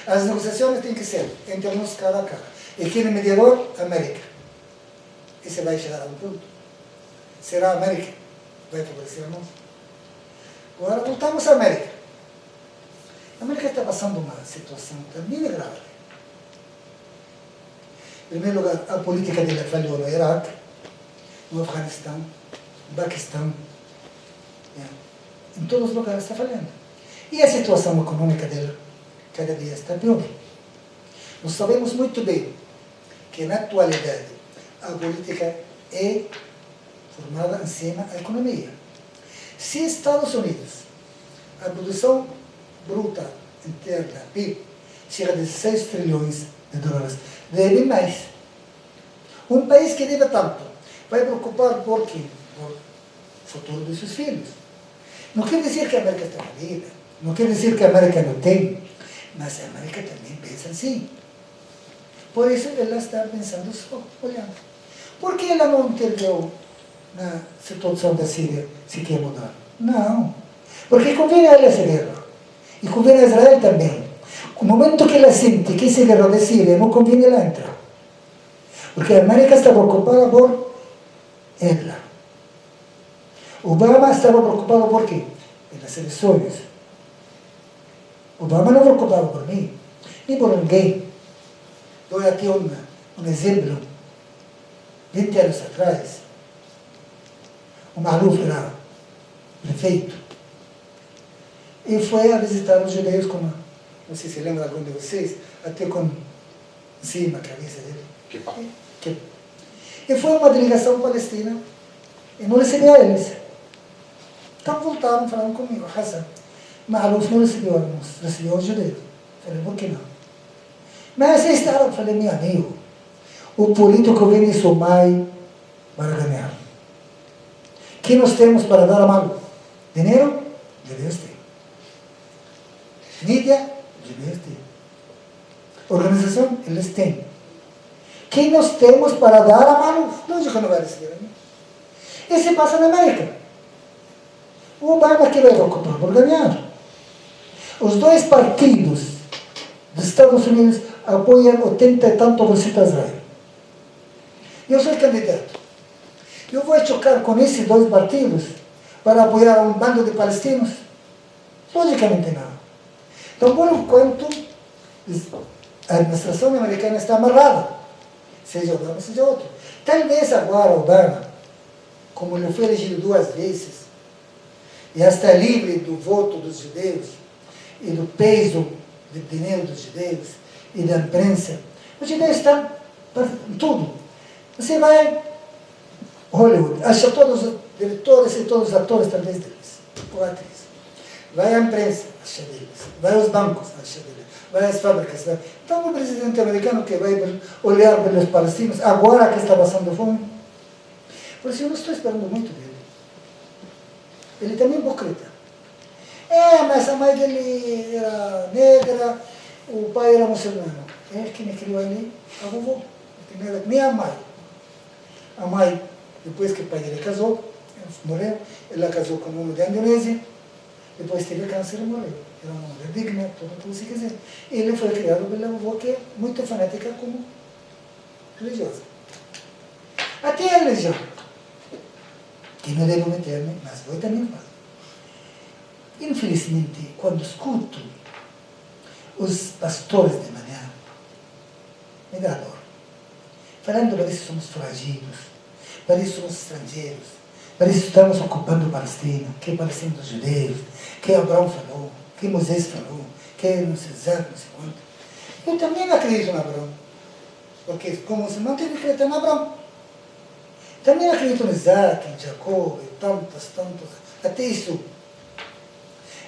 As negociações têm que ser entre nós cara a cara. E quem é mediador? A América. E você vai chegar a um ponto. Será a América que vai favorecer a nós? Agora, voltamos à América. A América está passando uma situação também grave. Em primeiro lugar, a política dela falhou no Iraque, no Afeganistão, no Paquistão. Em todos os lugares está falhando. E a situação econômica dela cada dia está pior. Nós sabemos muito bem que, na atualidade, a política é formada em cima da economia. Se Estados Unidos, a produção bruta interna, PIB, chega a 16 trilhões de dólares, deve mais. Um país que deve tanto vai preocupar por quê? Por o futuro dos seus filhos. Não quer dizer que a América está falida, não quer dizer que a América não tem, Mas a América também pensa assim. Por isso ela está pensando só, olhando. Por que ela não interviu na situação da Síria se quer mudar? Não. Porque convém a ela essa guerra. E convém a Israel também. No momento que ela sente que essa guerra da Síria não convém, ela entra. Porque a América está preocupada por ela. Obama estava preocupado por quê? Pelas eleições. Obama não preocupava por mim, nem por ninguém. Dou aqui um exemplo. 20 anos atrás, o Maluf era prefeito e foi a visitar os judeus, como, não sei se lembra algum de vocês, até com cima a cabeça dele. E foi uma delegação palestina e não recebeu eles. Então voltaram, falaram comigo, Hassan, Maluf não recebeu almoço, recebeu os judeus. Falei, por que não? Mas eles estavam, falei, meu amigo, o político vem de Somai para ganhar. Que nós temos para dar a mão? Dinheiro? Judeus têm. Mídia? Judeus têm. Organização? Eles têm. Que nós temos para dar a mão? Lógico que não vai receber. Né? E se passa na América. O Obama que vai ocupar por ganhar. Os dois partidos dos Estados Unidos apoiam 80 e tanto por cento a Israel. Eu sou candidato. Eu vou chocar com esses dois partidos para apoiar um bando de palestinos? Logicamente não. Então, por enquanto, a administração americana está amarrada. Seja Obama, seja outro. Talvez agora Obama, como ele foi elegido 2 vezes, e já está livre do voto dos judeus, e do peso do dinheiro dos judeus, e da imprensa, os judeus estão em tudo. Você vai Hollywood, acha todos os diretores e todos os atores, talvez deles, ou atrizes. Vai à imprensa, acha deles. Vai aos bancos, acha deles. Vai às fábricas. Vai. Então, o presidente americano que vai olhar pelos palestinos, agora que está passando fome, por isso eu não estou esperando muito dele. Ele também é hipócrita. Mas a mãe dele era negra, o pai era muçulmano. Ele que me criou ali, a vovó. Nem a mãe. A mãe, depois que o pai dele casou, morreu, ela casou com um homem da Indonésia, depois teve câncer e morreu. Era uma mulher digna, tudo o que você quiser. Ele foi criado pela avó, que é muito fanática como religiosa. Até a religião, que não devo meter-me, mas vou também falar. Infelizmente, quando escuto os pastores de manhã, me dá dor. Falando, parece que somos foragidos, parece que somos estrangeiros, parece que estamos ocupando Palestina, que é Palestina dos judeus, que Abraão falou, que Moisés falou, que não sei exato, não sei quanto. Eu também acredito em Abraão, porque como muçulmano tem que acreditar em Abraão. Também acredito em Isaac, em Jacó, e tantos, até isso.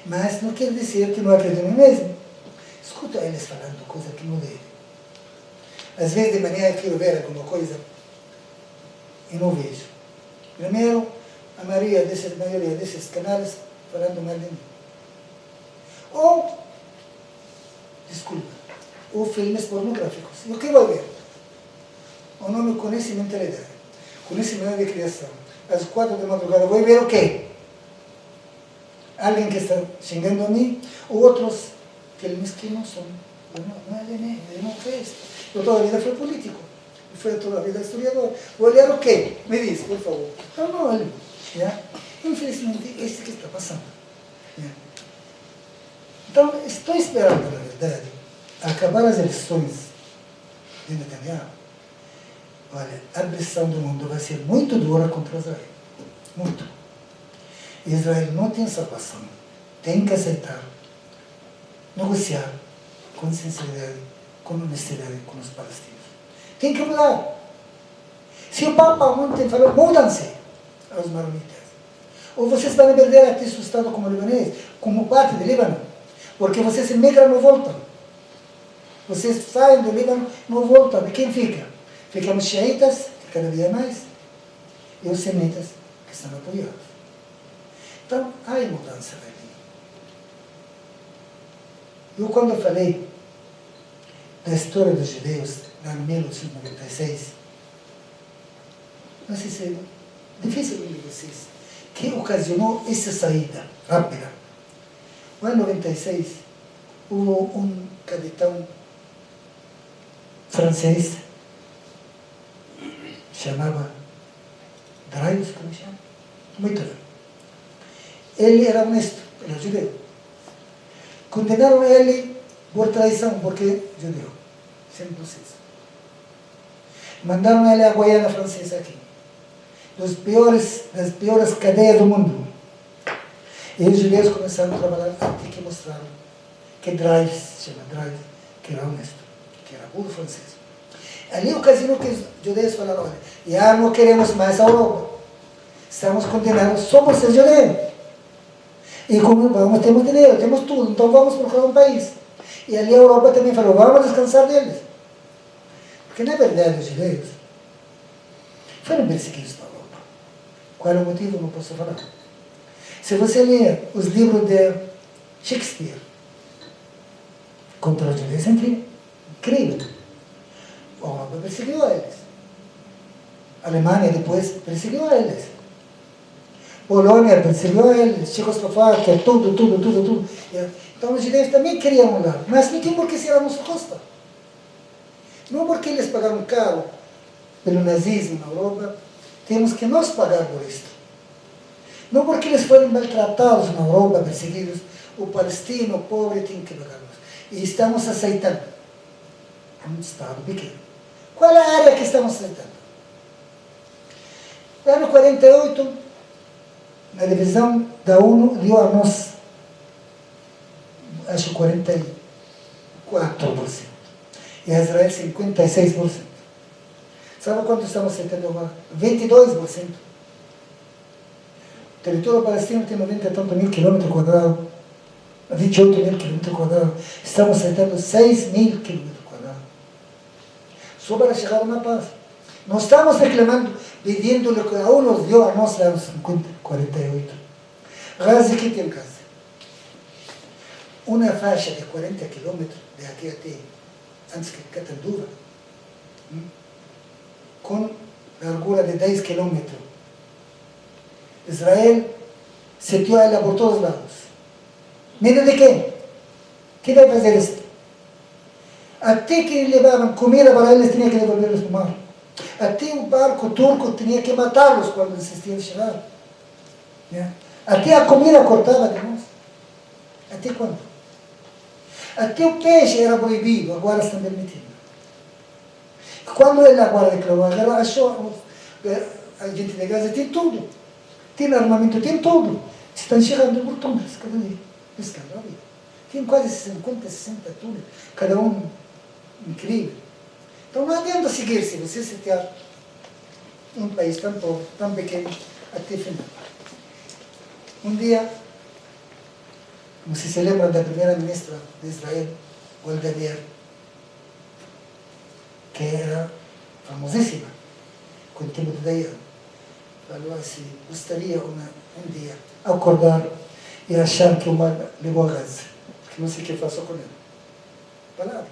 Mas não quer dizer que não acredito em mim mesmo. Escuto eles falando coisa que não devem. Às vezes de manhã eu quero ver alguma coisa e não vejo. Primeiro, a maioria desses canais falando mal de mim. Ou, desculpa, ou filmes pornográficos. E o que vou ver? O nome conhece mentalidade, conhece maneira de criação. Às 4 da madrugada vou ver o quê? Alguém que está xingando a mim, ou outros filmes que não são. Ele não fez. Eu toda a vida fui político. E fui toda a vida historiador. Vou olhar o quê? Me diz, por favor. Eu não olho. Infelizmente, é isso que está passando. Então, estou esperando, na verdade, acabar as eleições de Netanyahu. Olha, a pressão do mundo vai ser muito dura contra Israel. Muito. Israel não tem salvação. Tem que aceitar, negociar com sinceridade, com honestidade com os palestinos. Tem que mudar. Se o Papa ontem falou, mudam-se aos maronitas. Ou vocês vão perder aqui seu Estado como libanês, como parte do Líbano, porque vocês emigram e não voltam. Vocês saem do Líbano não voltam. E quem fica? Ficam os xiitas, que cada dia mais, e os semitas, que estão apoiados. Então, há mudança ali. Eu, quando falei da história dos judeus, lá em 1896, não sei se é difícil de vocês, que ocasionou essa saída rápida. No ano 96, houve um capitão francês, chamava Dreyfus, como chama? Muito bem. Ele era honesto, era judeu. Condenaram ele por traição, porque judeu, sem processo. Mandaram ele à Guiana Francesa aqui, das piores cadeias do mundo. E os judeus começaram a trabalhar até que mostraram que Dreyfus, chama Dreyfus, que era honesto, que era burro francês. Ali ocasionou que os judeus falaram, olha, já não queremos mais a Europa. Estamos condenados, somos os judeus. E como vamos, temos dinheiro, temos tudo, então vamos procurar um país. E ali a Europa também falou, vamos descansar deles. Porque na verdade os judeus foram perseguidos na Europa. Qual é o motivo? Não posso falar. Se você ler os livros de Shakespeare contra os judeus, é incrível. A Europa perseguiu eles. A Alemanha depois perseguiu eles. Polônia perseguiu eles. Tchecoslováquia, tudo. Então os judeus também queriam lá, mas não tinham por que ser a nossa costa. Não porque eles pagaram caro pelo nazismo na Europa, temos que nós pagar por isto. Não porque eles foram maltratados na Europa, perseguidos, o palestino, o pobre, tem que pagar. E estamos aceitando. É um Estado pequeno. Qual é a área que estamos aceitando? No ano 48, a divisão da ONU deu a nós, acho 44%. E a Israel 56%. Sabe quanto estamos aceitando agora? 22%. O território palestino tem 90 e tantos mil quilômetros quadrados, 28 mil quilômetros quadrados. Estamos aceitando 6 mil quilômetros quadrados. Só para chegar a uma paz. Não estamos reclamando, pedindo o que a ONU deu a nós lá nos 48. Gaza, que tem Gaza? Uma faixa de 40 quilômetros, de aqui até, antes que Catanduva, com largura de 10 quilômetros. Israel sitiou ela por todos os lados. Medo de quem? Quem vai fazer isso? Até que levavam comida para eles, tinha que devolvê-los para o mar. Até o barco turco tinha que matá-los quando insistiam em chegar. Até a comida cortava de nós. Até quando? Até o peixe era proibido, agora estão permitindo. Quando ele agora declarou a guerra, achou a gente de Gaza tem tudo. Tem armamento, tem tudo. Estão chegando por túneis cada dia. Pescando a vida. Tem quase 50, 60 túneis, cada um incrível. Então não adianta seguir se você sitiar um país tão pobre, tão pequeno, até o final. Um dia, você se lembra da primeira-ministra de Israel, Golda Meir, que era famosíssima, com o tempo de Dayan. Falou assim, gostaria um dia acordar e achar que o mar levou a Gaza, porque não sei o que faço com ele. Palavra.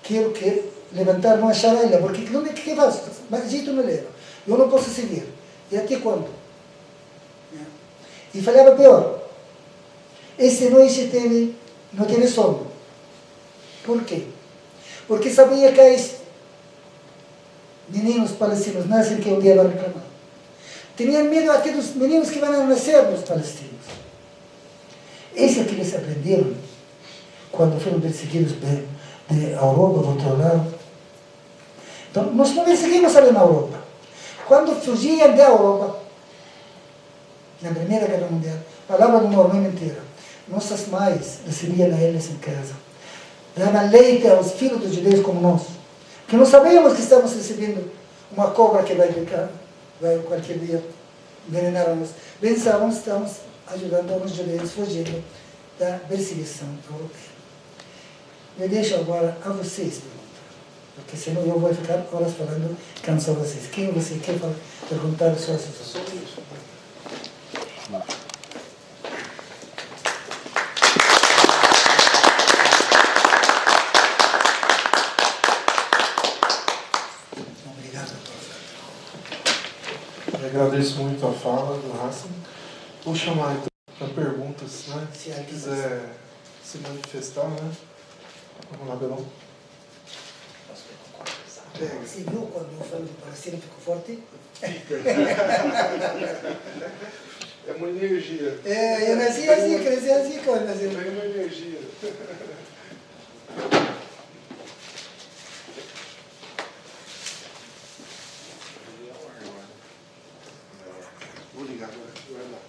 Quero que levantar, não achar ela, porque não é que faço, mas jeito não leva. Eu não posso seguir. E até quando? E falava pior. Essa noite não teve sono. Por quê? Porque sabia que os meninos palestinos nascem que um dia vão reclamar. Tinham medo até dos meninos que vão nascer dos palestinos. Isso é que eles aprenderam quando foram perseguidos de Europa, do outro lado. Então, nós não perseguimos ali na Europa. Quando fugiam da Europa, na Primeira Guerra Mundial, falavam uma Alemanha inteira. Nossas mães recebiam a eles em casa. Davam leite aos filhos dos judeus como nós. Porque nós sabíamos que estamos recebendo uma cobra que vai ficar, vai qualquer dia envenenar-nos. Pensávamos que estamos ajudando os judeus fugindo da perseguição europeia. Eu deixo agora a vocês perguntar, porque senão eu vou ficar horas falando, canso vocês. Quem você quer perguntar suas situações? muito a fala do Hassan. Vou chamar então para perguntas, né? Se Quem quiser se manifestar, né? Vamos lá, Belão. Você viu quando eu falo de Palestina ficou forte? É uma energia. Eu nasci assim, cresci assim, quando nasci. Tem uma energia. Vou ligar agora. Vai lá.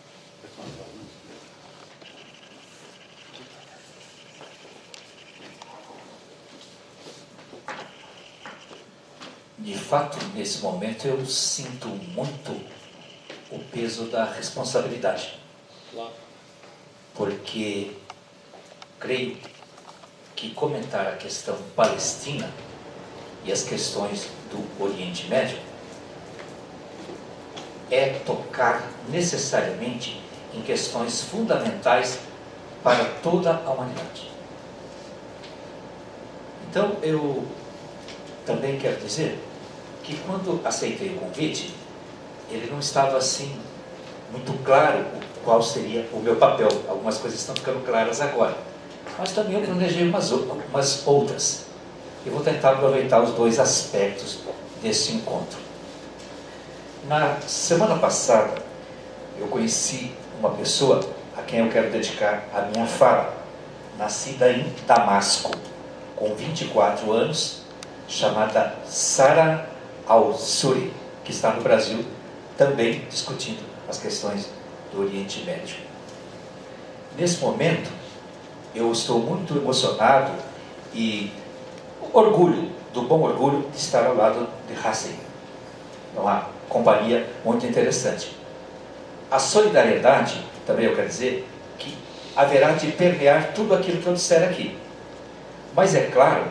De fato, nesse momento eu sinto muito o peso da responsabilidade. Porque creio que comentar a questão palestina e as questões do Oriente Médio é tocar necessariamente em questões fundamentais para toda a humanidade. Então eu também quero dizer que quando aceitei o convite, ele não estava assim muito claro qual seria o meu papel. Algumas coisas estão ficando claras agora, mas também eu planejei umas outras. Eu vou tentar aproveitar os dois aspectos desse encontro. Na semana passada, eu conheci uma pessoa a quem eu quero dedicar a minha fala, nascida em Damasco, com 24 anos, chamada Sara Al-Suri, que está no Brasil, também discutindo as questões do Oriente Médio. Nesse momento, eu estou muito emocionado e do bom orgulho de estar ao lado de Hassan. É uma companhia muito interessante. A solidariedade, também eu quero dizer, que haverá de permear tudo aquilo que eu disser aqui. Mas é claro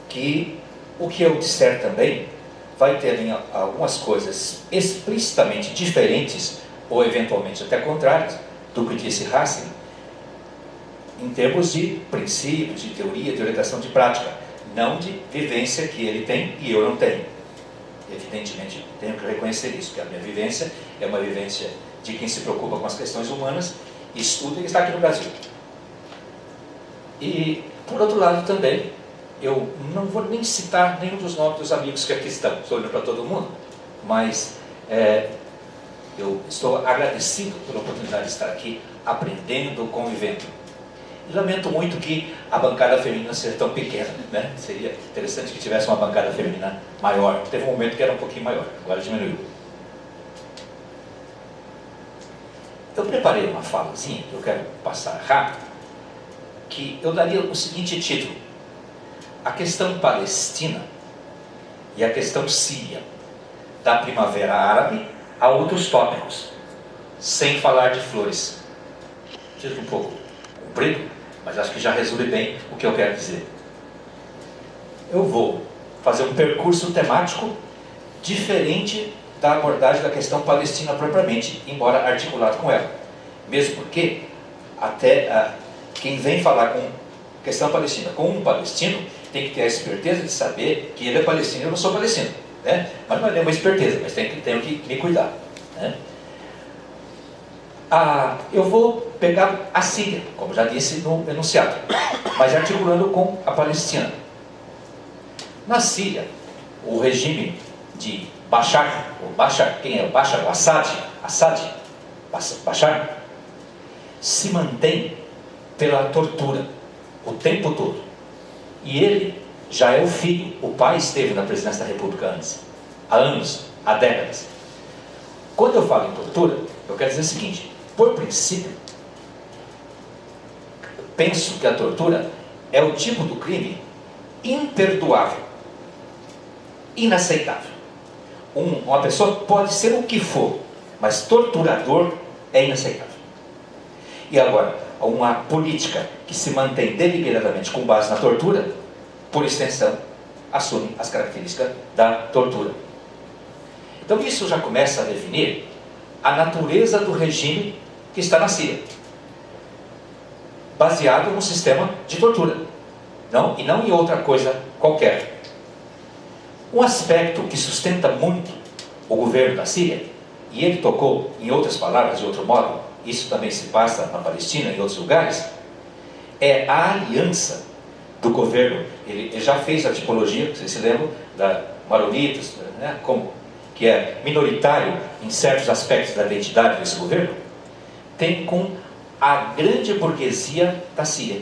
que o que eu disser também vai ter em algumas coisas explicitamente diferentes, ou eventualmente até contrárias, do que disse Hassan, em termos de princípios, de teoria, de orientação de prática, não de vivência que ele tem e eu não tenho. Evidentemente, tenho que reconhecer isso, que a minha vivência é uma vivência de quem se preocupa com as questões humanas, estuda e está aqui no Brasil. E, por outro lado, também, eu não vou nem citar nenhum dos nomes dos amigos que aqui estão, estou olhando para todo mundo, mas eu estou agradecido pela oportunidade de estar aqui, aprendendo, convivendo. E lamento muito que a bancada feminina seja tão pequena, né? Seria interessante que tivesse uma bancada feminina maior. Teve um momento que era um pouquinho maior, agora diminuiu. Eu preparei uma falazinha, que eu quero passar rápido, que eu daria o seguinte título: a questão palestina e a questão síria, da Primavera Árabe a outros tópicos, sem falar de flores. Título um pouco comprido, mas acho que já resume bem o que eu quero dizer. Eu vou fazer um percurso temático diferente da abordagem da questão palestina propriamente, embora articulado com ela. Mesmo porque até quem vem falar com questão palestina com um palestino tem que ter a esperteza de saber que ele é palestino e eu não sou palestino, né? Mas não é nenhuma esperteza, mas tenho que me cuidar, né? Eu vou pegar a Síria, como já disse no enunciado, mas articulando com a Palestina. Na Síria, o regime de Bashar, quem é o Bashar? O Bashar, se mantém pela tortura o tempo todo. E ele já é o filho, o pai esteve na presidência da República antes, há anos, há décadas. Quando eu falo em tortura, eu quero dizer o seguinte: por princípio, penso que a tortura é o tipo do crime imperdoável, inaceitável. Uma pessoa pode ser o que for, mas torturador é inaceitável. E agora, uma política que se mantém deliberadamente com base na tortura, por extensão, assume as características da tortura. Então isso já começa a definir a natureza do regime que está na Síria, baseado num sistema de tortura, e não em outra coisa qualquer. Um aspecto que sustenta muito o governo da Síria, e ele tocou, em outras palavras, de outro modo, isso também se passa na Palestina e em outros lugares, é a aliança do governo. Ele já fez a tipologia, vocês se lembram, da maronitas, né, que é minoritário em certos aspectos da identidade desse governo, tem com a grande burguesia da Síria.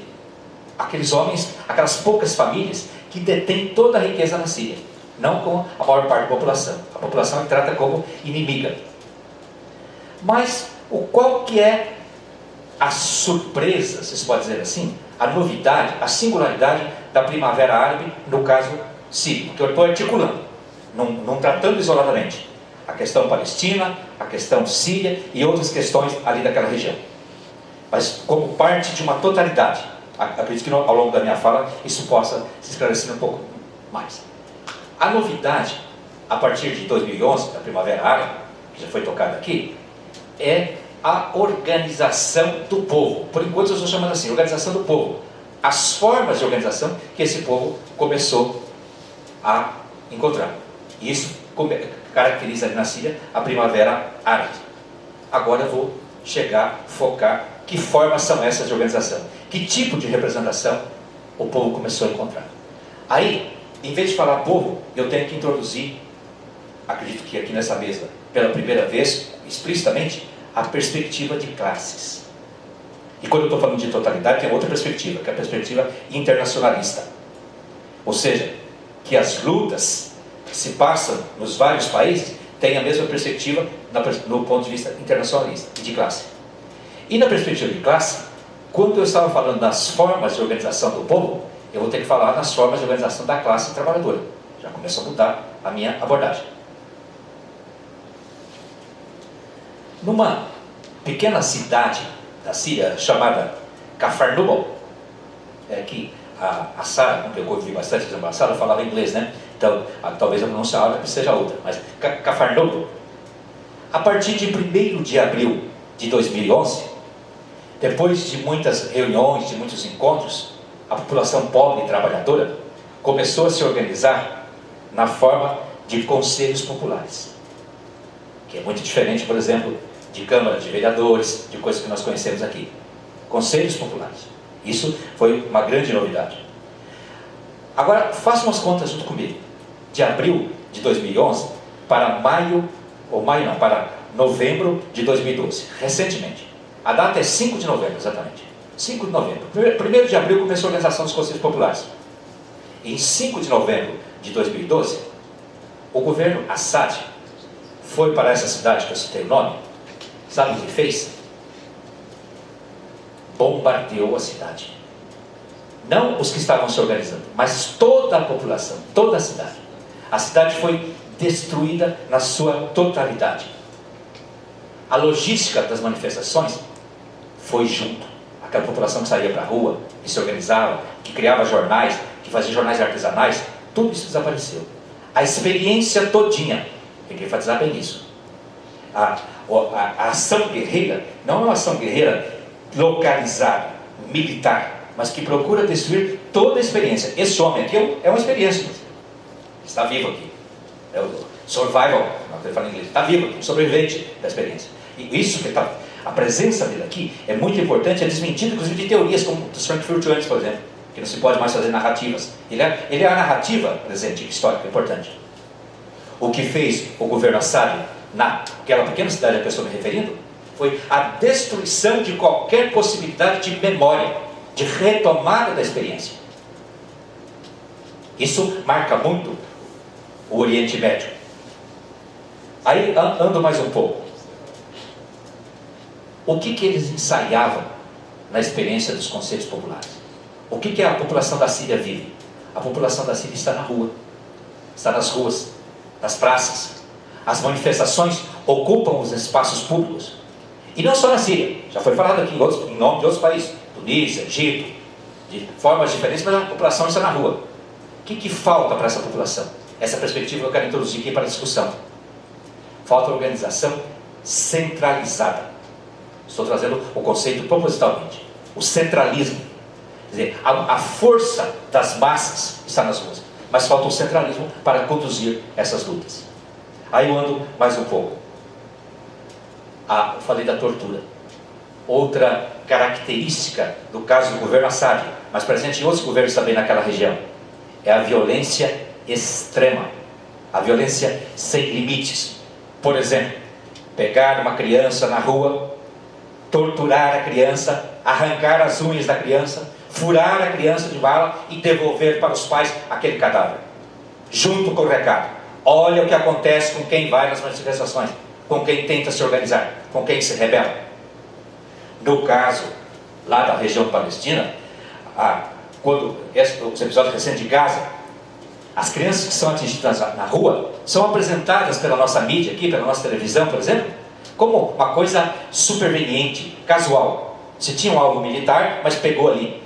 Aqueles homens, aquelas poucas famílias que detêm toda a riqueza na Síria, não com a maior parte da população. A população ele trata como inimiga. Mas qual que é a surpresa, se se pode dizer assim, a novidade, a singularidade da Primavera Árabe, no caso sírio, que eu estou articulando, não tratando isoladamente a questão palestina, a questão síria e outras questões ali daquela região, mas como parte de uma totalidade. Acredito que ao longo da minha fala isso possa se esclarecer um pouco mais. A novidade, a partir de 2011, da Primavera Árabe, que já foi tocada aqui, é a organização do povo. Por enquanto eu estou chamando assim, organização do povo. As formas de organização que esse povo começou a encontrar. E isso caracteriza ali na Síria a Primavera Árabe. Agora eu vou focar que formas são essas de organização. Que tipo de representação o povo começou a encontrar. Aí, em vez de falar povo, eu tenho que introduzir, acredito que aqui nessa mesa, pela primeira vez, explicitamente, a perspectiva de classes. E quando eu estou falando de totalidade, tem outra perspectiva, que é a perspectiva internacionalista. Ou seja, que as lutas que se passam nos vários países têm a mesma perspectiva no ponto de vista internacionalista e de classe. E na perspectiva de classe, quando eu estava falando das formas de organização do povo, eu vou ter que falar das formas de organização da classe trabalhadora. Já começou a mudar a minha abordagem. Numa pequena cidade da Síria chamada Cafarnaum, que a Sara, com quem eu convivi bastante, a Sara falava inglês, né? Então, talvez a pronúncia árabe seja outra, mas Cafarnaum, a partir de 1º de abril de 2011, depois de muitas reuniões, de muitos encontros, a população pobre e trabalhadora começou a se organizar na forma de conselhos populares, que é muito diferente, por exemplo, de Câmara de Vereadores, de coisas que nós conhecemos aqui. Conselhos populares. Isso foi uma grande novidade. Agora, faça umas contas junto comigo. De abril de 2011 para para novembro de 2012, recentemente. A data é 5 de novembro, exatamente. 5 de novembro. 1º de abril começou a organização dos Conselhos Populares. Em 5 de novembro de 2012, o governo Assad foi para essa cidade que eu citei o nome. Sabe o que fez? Bombardeou a cidade. Não os que estavam se organizando, mas toda a população, toda a cidade. A cidade foi destruída na sua totalidade. A logística das manifestações foi junto. Aquela população que saía para a rua, que se organizava, que criava jornais, que fazia jornais artesanais, tudo isso desapareceu. A experiência todinha, tem que enfatizar bem isso. A ação guerreira não é uma ação guerreira localizada, militar, mas que procura destruir toda a experiência. Esse homem aqui é uma experiência. Está vivo aqui. É o survival, não falo em inglês. Está vivo aqui, um sobrevivente da experiência. E isso que a presença dele aqui é muito importante, é desmentido inclusive de teorias como dos Frankfurtianos, por exemplo, que não se pode mais fazer narrativas. Ele é a narrativa presente, histórica, importante. O que fez o governo Assad naquela pequena cidade a que eu estou me referindo foi a destruição de qualquer possibilidade de memória, de retomada da experiência. Isso marca muito o Oriente Médio. Aí ando mais um pouco. O que eles ensaiavam na experiência dos conselhos populares? O que a população da Síria vive? A população da Síria está na rua, está nas ruas, nas praças. As manifestações ocupam os espaços públicos. E não só na Síria, já foi falado aqui em nome de outros países, Tunísia, Egito, de formas diferentes, mas a população está na rua. O que falta para essa população? Essa perspectiva eu quero introduzir aqui para a discussão. Falta organização centralizada. Estou trazendo o conceito propositalmente. O centralismo. Quer dizer, a força das massas está nas ruas, mas falta o centralismo para conduzir essas lutas. Aí eu ando mais um pouco. eu falei da tortura. Outra característica do caso do governo Assad, mas presente em outros governos também naquela região, é a violência extrema, a violência sem limites. Por exemplo, pegar uma criança na rua, torturar a criança, arrancar as unhas da criança, furar a criança de bala e devolver para os pais aquele cadáver, junto com o recado: olha o que acontece com quem vai nas manifestações, com quem tenta se organizar, com quem se rebela. No caso lá da região palestina, quando os episódios recentes de Gaza, as crianças que são atingidas na rua são apresentadas pela nossa mídia aqui, pela nossa televisão, por exemplo, como uma coisa superveniente, casual. Se tinha um alvo militar, mas pegou ali.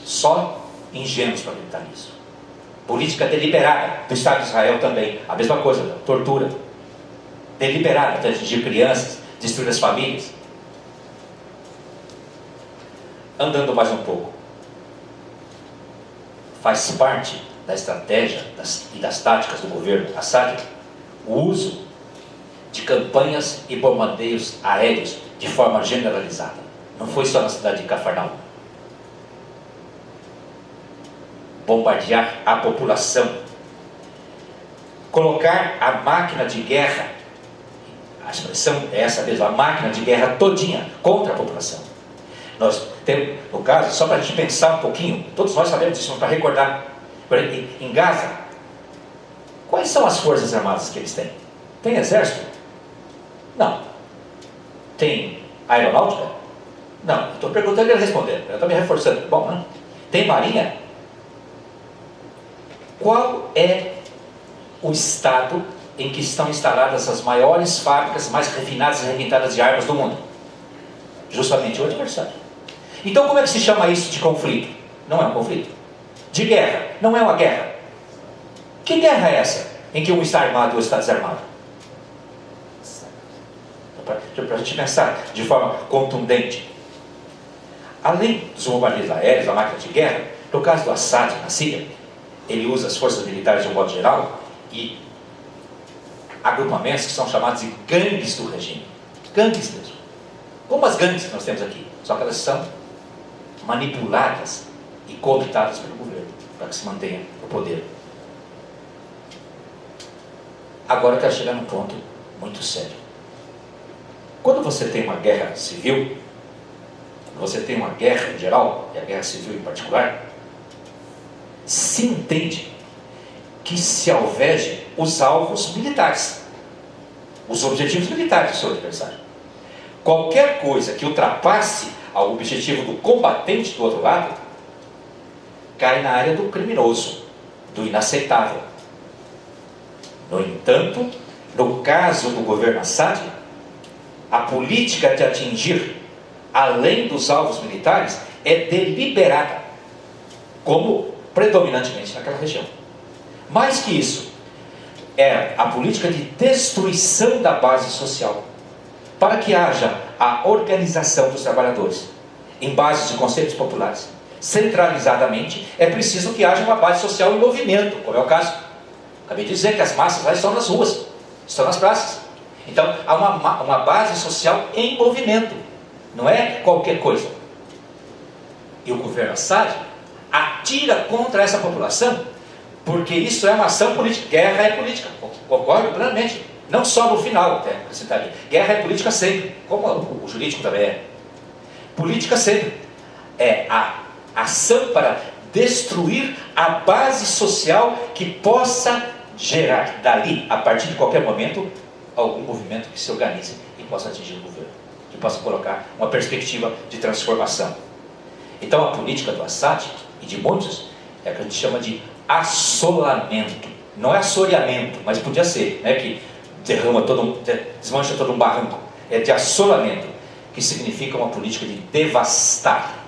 Só ingênuos para acreditar nisso. Política deliberada do Estado de Israel também, a mesma coisa, tortura deliberada de atingir crianças, destruir as famílias. Andando mais um pouco, faz parte da estratégia e das táticas do governo Assad o uso de campanhas e bombardeios aéreos de forma generalizada. Não foi só na cidade de Cafarnaum. Bombardear a população, colocar a máquina de guerra, a expressão é essa mesmo, a máquina de guerra todinha contra a população. Nós temos, no caso, só para a gente pensar um pouquinho, todos nós sabemos disso, mas para recordar, em Gaza, quais são as forças armadas que eles têm? Tem exército? Não. Tem aeronáutica? Não. Estou perguntando e ele respondendo, eu estou me reforçando. Bom, não. Tem marinha? Qual é o estado em que estão instaladas as maiores fábricas mais refinadas e requintadas de armas do mundo? Justamente o adversário. Então como é que se chama isso de conflito? Não é um conflito. De guerra? Não é uma guerra. Que guerra é essa em que um está armado e o outro está desarmado? Para a gente pensar de forma contundente. Além dos bombardeios aéreos, da máquina de guerra, no caso do Assad, na Síria, ele usa as forças militares de um modo geral e agrupamentos que são chamados de gangues do regime. Gangues mesmo. Como as gangues que nós temos aqui, só que elas são manipuladas e cooptadas pelo governo para que se mantenha o poder. Agora eu quero chegar num ponto muito sério. Quando você tem uma guerra civil, você tem uma guerra em geral, e a guerra civil em particular, se entende que se alveje os alvos militares, os objetivos militares do seu adversário. Qualquer coisa que ultrapasse ao objetivo do combatente do outro lado, cai na área do criminoso, do inaceitável. No entanto, no caso do governo Assad, a política de atingir além dos alvos militares é deliberada, como predominantemente naquela região. Mais que isso, é a política de destruição da base social, para que haja a organização dos trabalhadores em bases de conceitos populares. Centralizadamente, é preciso que haja uma base social em movimento, como é o caso. Acabei de dizer que as massas lá estão nas ruas, estão nas praças. Então, há uma base social em movimento, não é qualquer coisa. E o governo Assad atira contra essa população, porque isso é uma ação política. Guerra é política, concordo plenamente. Não só no final, até acrescentaria. Guerra é política sempre, como o jurídico também é. Política sempre é a ação para destruir a base social que possa gerar dali, a partir de qualquer momento, algum movimento que se organize e possa atingir o governo, que possa colocar uma perspectiva de transformação. Então a política do Assad e de muitos é o que a gente chama de assolamento. Não é assoreamento, mas podia ser, né, que desmancha todo um barranco. É de assolamento, que significa uma política de devastar,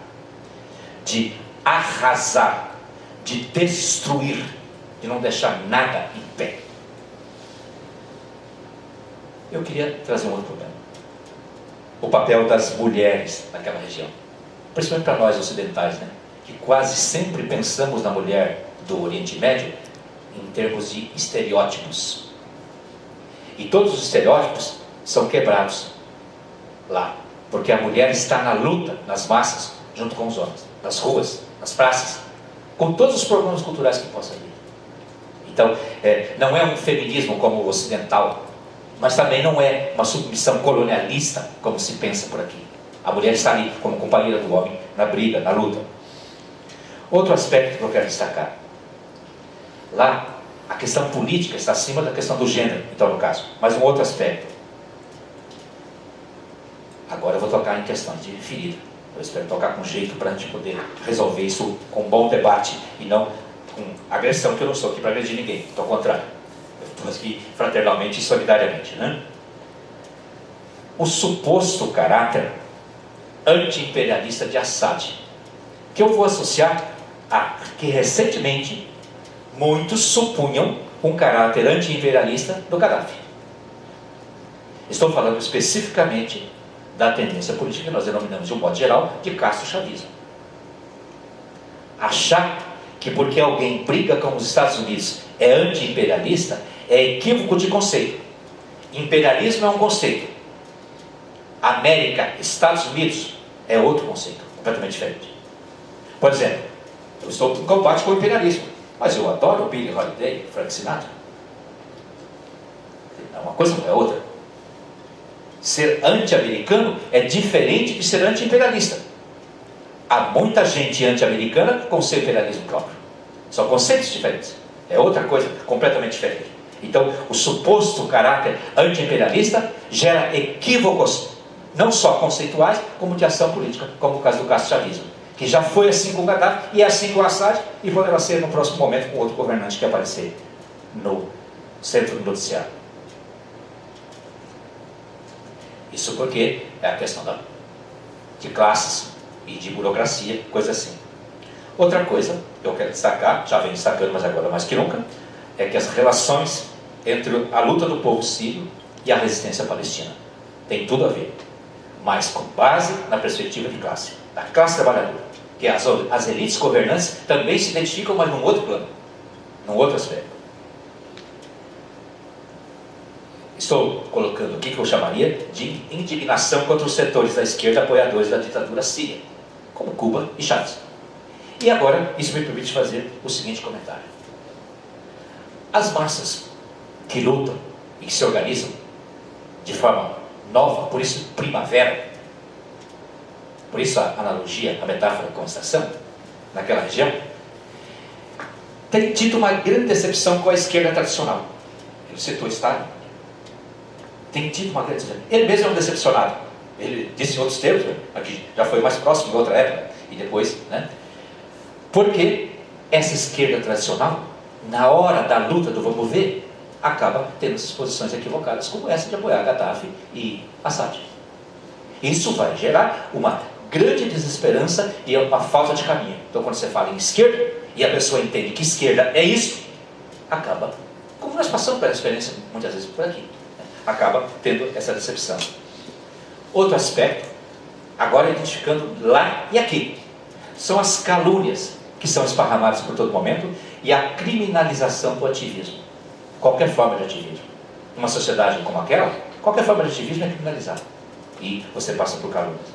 de arrasar, de destruir, de não deixar nada em pé. Eu queria trazer um outro problema. O papel das mulheres naquela região. Principalmente para nós ocidentais, né? Que quase sempre pensamos na mulher do Oriente Médio em termos de estereótipos. E todos os estereótipos são quebrados lá, porque a mulher está na luta, nas massas, junto com os homens, nas ruas, nas praças, com todos os problemas culturais que possa vir. Então, não é um feminismo como o ocidental, mas também não é uma submissão colonialista, como se pensa por aqui. A mulher está ali como companheira do homem, na briga, na luta. Outro aspecto que eu quero destacar. Lá, a questão política está acima da questão do gênero, então, no caso. Mas um outro aspecto. Agora eu vou tocar em questões de ferida. Eu espero tocar com jeito para a gente poder resolver isso com um bom debate e não com agressão, que eu não sou aqui para agredir ninguém. Ao contrário. Eu estou aqui fraternalmente e solidariamente, né? O suposto caráter anti-imperialista de Assad, que eu vou associar a que recentemente muitos supunham um caráter anti-imperialista do Gaddafi. Estou falando especificamente da tendência política que nós denominamos de um modo geral de castro-chavismo. Achar que porque alguém briga com os Estados Unidos é anti-imperialista é equívoco de conceito. Imperialismo é um conceito. América, Estados Unidos é outro conceito, completamente diferente. Por exemplo, eu estou em combate com o imperialismo, mas eu adoro o Billie Holiday, Frank Sinatra. Uma coisa não é outra. Ser anti-americano é diferente de ser anti-imperialista. Há muita gente anti-americana com seu imperialismo próprio. São conceitos diferentes. É outra coisa completamente diferente. Então, o suposto caráter anti-imperialista gera equívocos, não só conceituais, como de ação política, como o caso do castro-chavismo, que já foi assim com o Gaddafi, e é assim com o Assad, e poderá ser no próximo momento com outro governante que aparecer no centro do noticiário. Isso porque é a questão de classes e de burocracia, coisa assim. Outra coisa que eu quero destacar, já venho destacando, mas agora mais que nunca, é que as relações entre a luta do povo sírio e a resistência palestina tem tudo a ver, mas com base na perspectiva de classe, da classe trabalhadora, que as elites governantes também se identificam, mas num outro plano, num outro aspecto. Estou colocando aqui que eu chamaria de indignação contra os setores da esquerda apoiadores da ditadura síria, como Cuba e Chávez. E agora, isso me permite fazer o seguinte comentário. As massas que lutam e que se organizam de forma nova, por isso primavera, por isso a analogia, a metáfora com a estação, naquela região, tem tido uma grande decepção com a esquerda tradicional. O setor Stalin tem tido uma grande decepção. Ele mesmo é um decepcionado. Ele disse em outros termos, aqui já foi mais próximo de outra época, e depois, né? Porque essa esquerda tradicional, na hora da luta do vamos ver, acaba tendo essas posições equivocadas, como essa de apoiar Gaddafi e Assad. Isso vai gerar uma grande desesperança e uma falta de caminho. Então, quando você fala em esquerda, e a pessoa entende que esquerda é isso, acaba, como nós passamos pela experiência muitas vezes por aqui, né? Acaba tendo essa decepção. Outro aspecto, agora identificando lá e aqui, são as calúnias que são esparramadas por todo momento e a criminalização do ativismo. Qualquer forma de ativismo. Numa sociedade como aquela, qualquer forma de ativismo é criminalizada. E você passa por calúnias.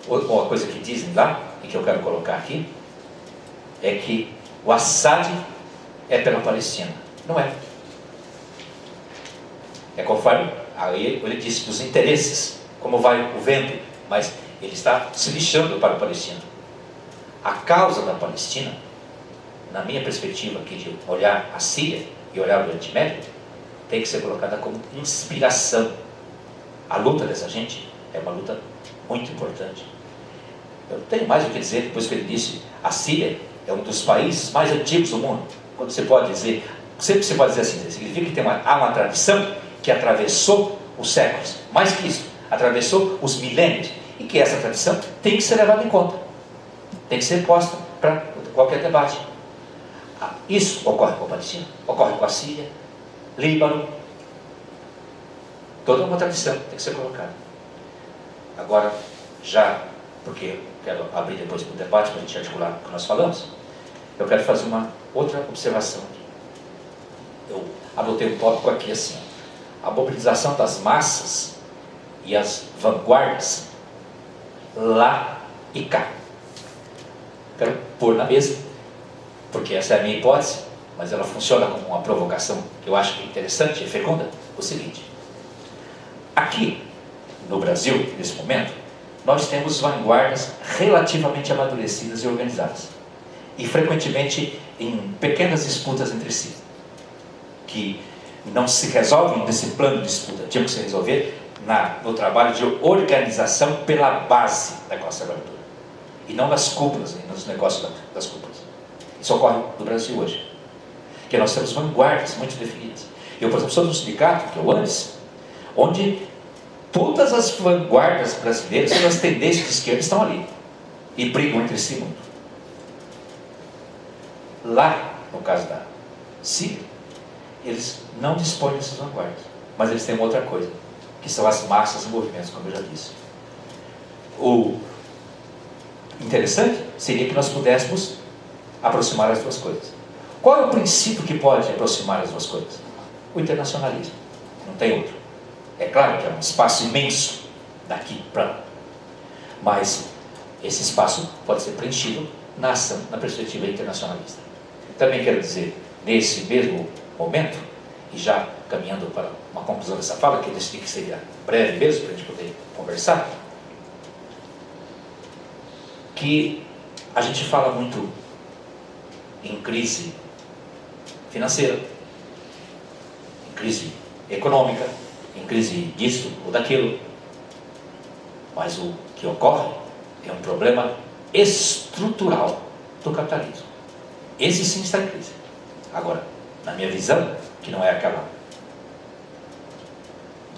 Uma coisa que dizem lá, e que eu quero colocar aqui, é que o Assad é pela Palestina. Não é. É conforme, aí ele disse, dos interesses, como vai o vento, mas ele está se lixando para a Palestina. A causa da Palestina, na minha perspectiva aqui de olhar a Síria e olhar o Oriente Médio, tem que ser colocada como inspiração. A luta dessa gente é uma luta muito importante. Eu tenho mais o que dizer depois que ele disse, a Síria é um dos países mais antigos do mundo. Quando você pode dizer, sempre você pode dizer assim, significa que há uma tradição que atravessou os séculos, mais que isso, atravessou os milênios, e que essa tradição tem que ser levada em conta, tem que ser posta para qualquer debate. Isso ocorre com a Palestina, ocorre com a Síria, Líbano, toda uma tradição tem que ser colocada. Agora, já, porque eu quero abrir depois para o debate, para a gente articular o que nós falamos, eu quero fazer uma outra observação. Eu anotei um tópico aqui assim, a mobilização das massas e as vanguardas lá e cá. Quero pôr na mesa, porque essa é a minha hipótese, mas ela funciona como uma provocação que eu acho que é interessante e fecunda, o seguinte: aqui no Brasil, nesse momento, nós temos vanguardas relativamente amadurecidas e organizadas, e frequentemente em pequenas disputas entre si, que não se resolvem nesse plano de disputa, tinham que se resolver no trabalho de organização pela base da classe trabalhadora, e não nas cúpulas, nos negócios das cúpulas. Isso ocorre no Brasil hoje, que nós temos vanguardas muito definidas. Eu, por exemplo, sou de um sindicato, que é o ANES, onde todas as vanguardas brasileiras, todas as tendências de esquerda estão ali, e brigam entre si muito. Lá, no caso da CIG, eles não dispõem dessas vanguardas, mas eles têm uma outra coisa, que são as massas e movimentos, como eu já disse. O interessante seria que nós pudéssemos aproximar as duas coisas. Qual é o princípio que pode aproximar as duas coisas? O internacionalismo, não tem outro. É claro que é um espaço imenso daqui para lá, mas esse espaço pode ser preenchido na ação, na perspectiva internacionalista. Também quero dizer, nesse mesmo momento, e já caminhando para uma conclusão dessa fala, que eu decidi que seria breve mesmo, para a gente poder conversar, que a gente fala muito em crise financeira, em crise econômica, em crise disso ou daquilo, mas o que ocorre é um problema estrutural do capitalismo. Esse sim está em crise. Agora, na minha visão, que não é aquela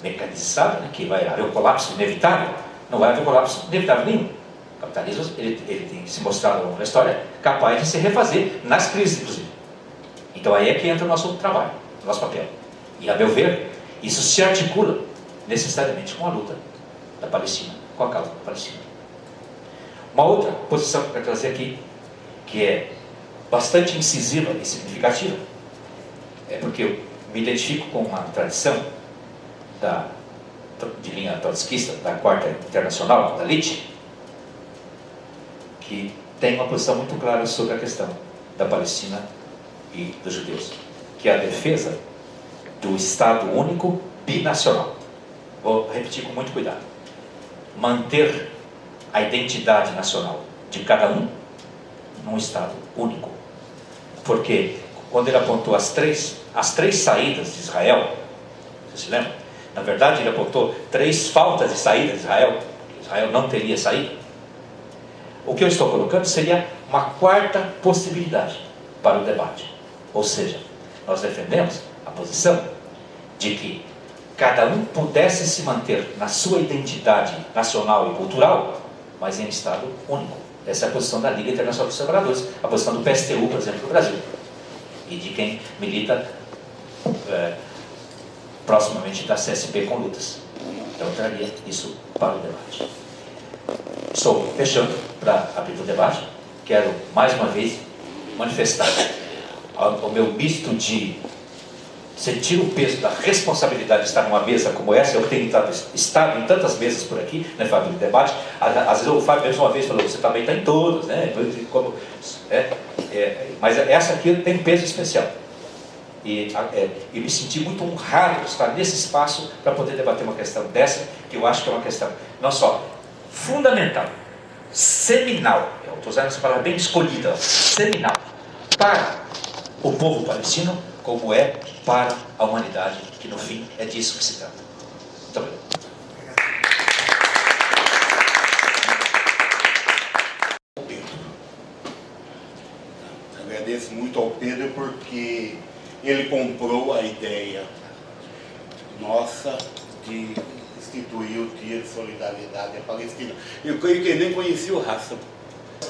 mecanizada, né, que vai haver um colapso inevitável, não vai haver colapso inevitável nenhum. O capitalismo ele tem se mostrado ao longo da história capaz de se refazer nas crises, inclusive. Então aí é que entra o nosso trabalho, o nosso papel. E, a meu ver, isso se articula necessariamente com a luta da Palestina, com a causa da Palestina. Uma outra posição que eu quero trazer aqui, que é bastante incisiva e significativa, é porque eu me identifico com uma tradição de linha trotskista, da Quarta Internacional, da LIT, que tem uma posição muito clara sobre a questão da Palestina e dos judeus, que é a defesa do Estado único binacional. Vou repetir com muito cuidado. Manter a identidade nacional de cada um num Estado único. Porque quando ele apontou as três saídas de Israel, você se lembra? Na verdade, ele apontou 3 faltas de saída de Israel, porque Israel não teria saída. O que eu estou colocando seria uma 4ª possibilidade para o debate. Ou seja, nós defendemos a posição de que cada um pudesse se manter na sua identidade nacional e cultural, mas em Estado único. Essa é a posição da Liga Internacional dos Trabalhadores, a posição do PSTU, por exemplo, no Brasil, e de quem milita proximamente da CSP com lutas. Então eu traria isso para o debate. Estou fechando para abrir o debate. Quero mais uma vez manifestar o meu misto de sentir o peso da responsabilidade de estar numa mesa como essa. Eu tenho estado em tantas mesas por aqui, né, Fábio, de debate. Às vezes o Fábio mesmo uma vez falou, você também está em todas, né? Mas essa aqui tem um peso especial. E me senti muito honrado de estar nesse espaço para poder debater uma questão dessa, que eu acho que é uma questão não só fundamental, seminal, eu estou usando essa palavra bem escolhida, seminal, para o povo palestino, como é para a humanidade, que no fim é disso que se trata. Muito obrigado. Agradeço muito ao Pedro porque ele comprou a ideia nossa de instituir o Dia de Solidariedade à Palestina. Eu creio que ele nem conhecia o Raça.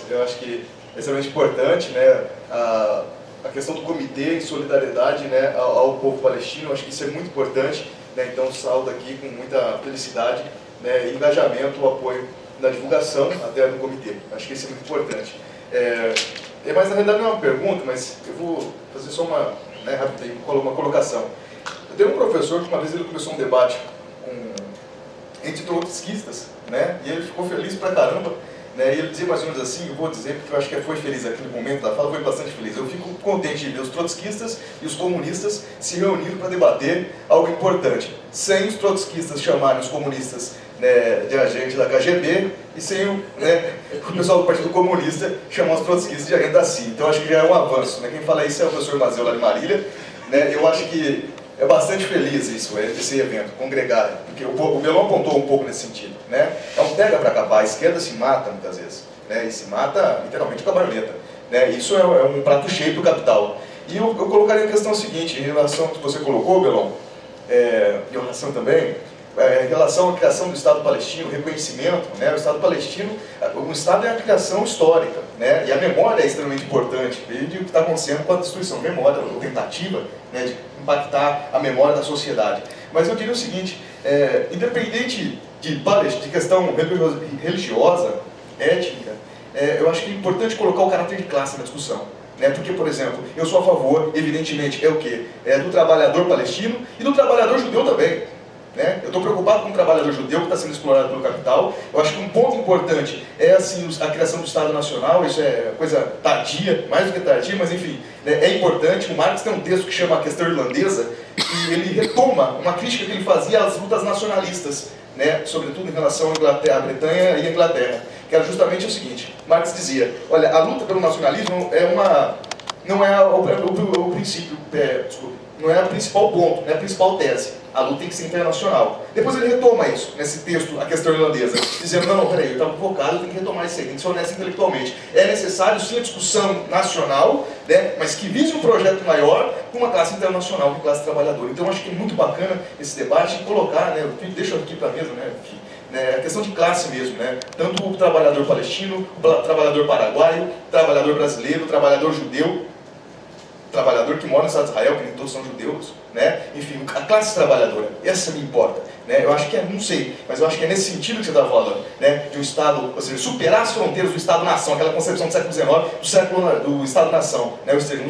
Eu acho que é extremamente importante, né, a questão do comitê em solidariedade, né, ao povo palestino. Eu acho que isso é muito importante, né, então saúdo aqui com muita felicidade, né, engajamento, o apoio na divulgação até do comitê. Acho que isso é muito importante. Mas na realidade não é uma pergunta, mas eu vou fazer só uma, né, uma colocação. Eu Tem um professor que uma vez ele começou um debate entre trotskistas, né? E ele ficou feliz pra caramba, né? E ele dizia mais ou menos assim, eu vou dizer porque eu acho que foi feliz aquele momento da fala, foi bastante feliz. Eu fico contente de ver os trotskistas e os comunistas se reunindo para debater algo importante, sem os trotskistas chamarem os comunistas, né, de agente da KGB, e sem o pessoal do Partido Comunista chamar os trotskistas de agente da CIA. Então acho que já é um avanço, né? Quem fala isso é o professor Mazeu lá de Marília, né? Eu acho que é bastante feliz isso, esse evento, congregar, porque o Belon apontou um pouco nesse sentido, né? É um pega para acabar, a esquerda se mata muitas vezes, né? E se mata literalmente com a baioneta, né? Isso é um prato cheio do capital. E eu colocaria a questão seguinte, em relação ao que você colocou, Belon, e o Hassan também, em relação à criação do Estado palestino, o reconhecimento, né? O Estado palestino, o Estado é a criação histórica, né? E a memória é extremamente importante, desde o que está acontecendo com a destruição. Memória, a tentativa, né, de impactar a memória da sociedade. Mas eu diria o seguinte, independente de questão religiosa, étnica, eu acho que é importante colocar o caráter de classe na discussão. Né? Porque, por exemplo, eu sou a favor, evidentemente, o quê? Do trabalhador palestino e do trabalhador judeu também. Né? Eu estou preocupado com o trabalhador judeu que está sendo explorado pelo capital. Eu acho que um ponto importante é assim, a criação do Estado Nacional. Isso é coisa tardia, mais do que tardia, mas enfim, né, é importante. O Marx tem um texto que chama A Questão Irlandesa, e ele retoma uma crítica que ele fazia às lutas nacionalistas, né, sobretudo em relação à Inglaterra, à Bretanha e à Inglaterra, que era justamente o seguinte: Marx dizia, olha, a luta pelo nacionalismo não é o princípio, não é o principal ponto, não é a principal tese. A luta tem que ser internacional. Depois ele retoma isso, nesse texto, A Questão Irlandesa, dizendo, não, peraí, eu estava equivocado, eu tenho que retomar isso aí, tem que ser honesto intelectualmente. É necessário, sim, a discussão nacional, né, mas que vise um projeto maior com uma classe internacional, com classe trabalhadora. Então, eu acho que é muito bacana esse debate e colocar, né, deixa aqui para a mesa, né, a questão de classe mesmo, né, tanto o trabalhador palestino, o trabalhador paraguaio, o trabalhador brasileiro, o trabalhador judeu, trabalhador que mora no Estado de Israel, que nem todos são judeus, né? Enfim, a classe trabalhadora, essa me importa, né? Eu acho que não sei, mas eu acho que é nesse sentido que você está falando, né? De um Estado, ou seja, superar as fronteiras do Estado-nação, aquela concepção do século XIX, do Estado-nação, né? Ou seja,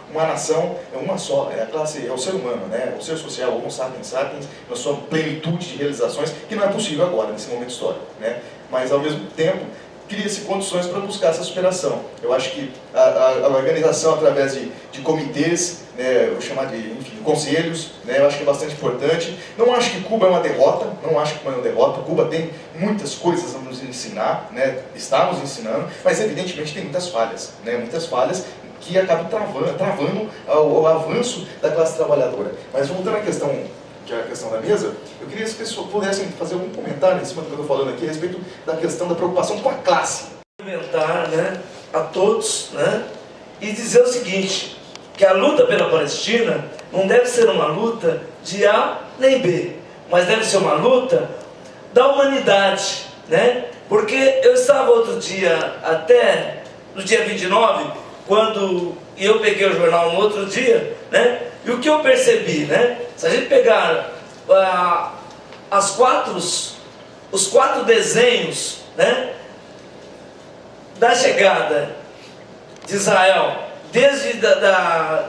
uma nação é uma só, é a classe, é o ser humano, né? O ser social, o Homo sapiens sapiens, na sua plenitude de realizações, que não é possível agora, nesse momento histórico, né? Mas, ao mesmo tempo, cria-se condições para buscar essa superação. Eu acho que a organização através de comitês, né, vou chamar de, enfim, conselhos, né, eu acho que é bastante importante. Não acho que Cuba é uma derrota, não acho que Cuba é uma derrota. Cuba tem muitas coisas a nos ensinar, né, está nos ensinando, mas evidentemente tem muitas falhas, né, muitas falhas que acabam travando o avanço da classe trabalhadora. Mas voltando à questão, que é a questão da mesa, eu queria que as pessoas pudessem fazer algum comentário em cima do que eu estou falando aqui a respeito da questão da preocupação com a classe. Comentar, né, a todos, né, e dizer o seguinte, que a luta pela Palestina não deve ser uma luta de A nem B, mas deve ser uma luta da humanidade, né, porque eu estava outro dia, até no dia 29, quando eu peguei o jornal no outro dia, né, e o que eu percebi, né, se a gente pegar os quatro desenhos, né, da chegada de Israel, desde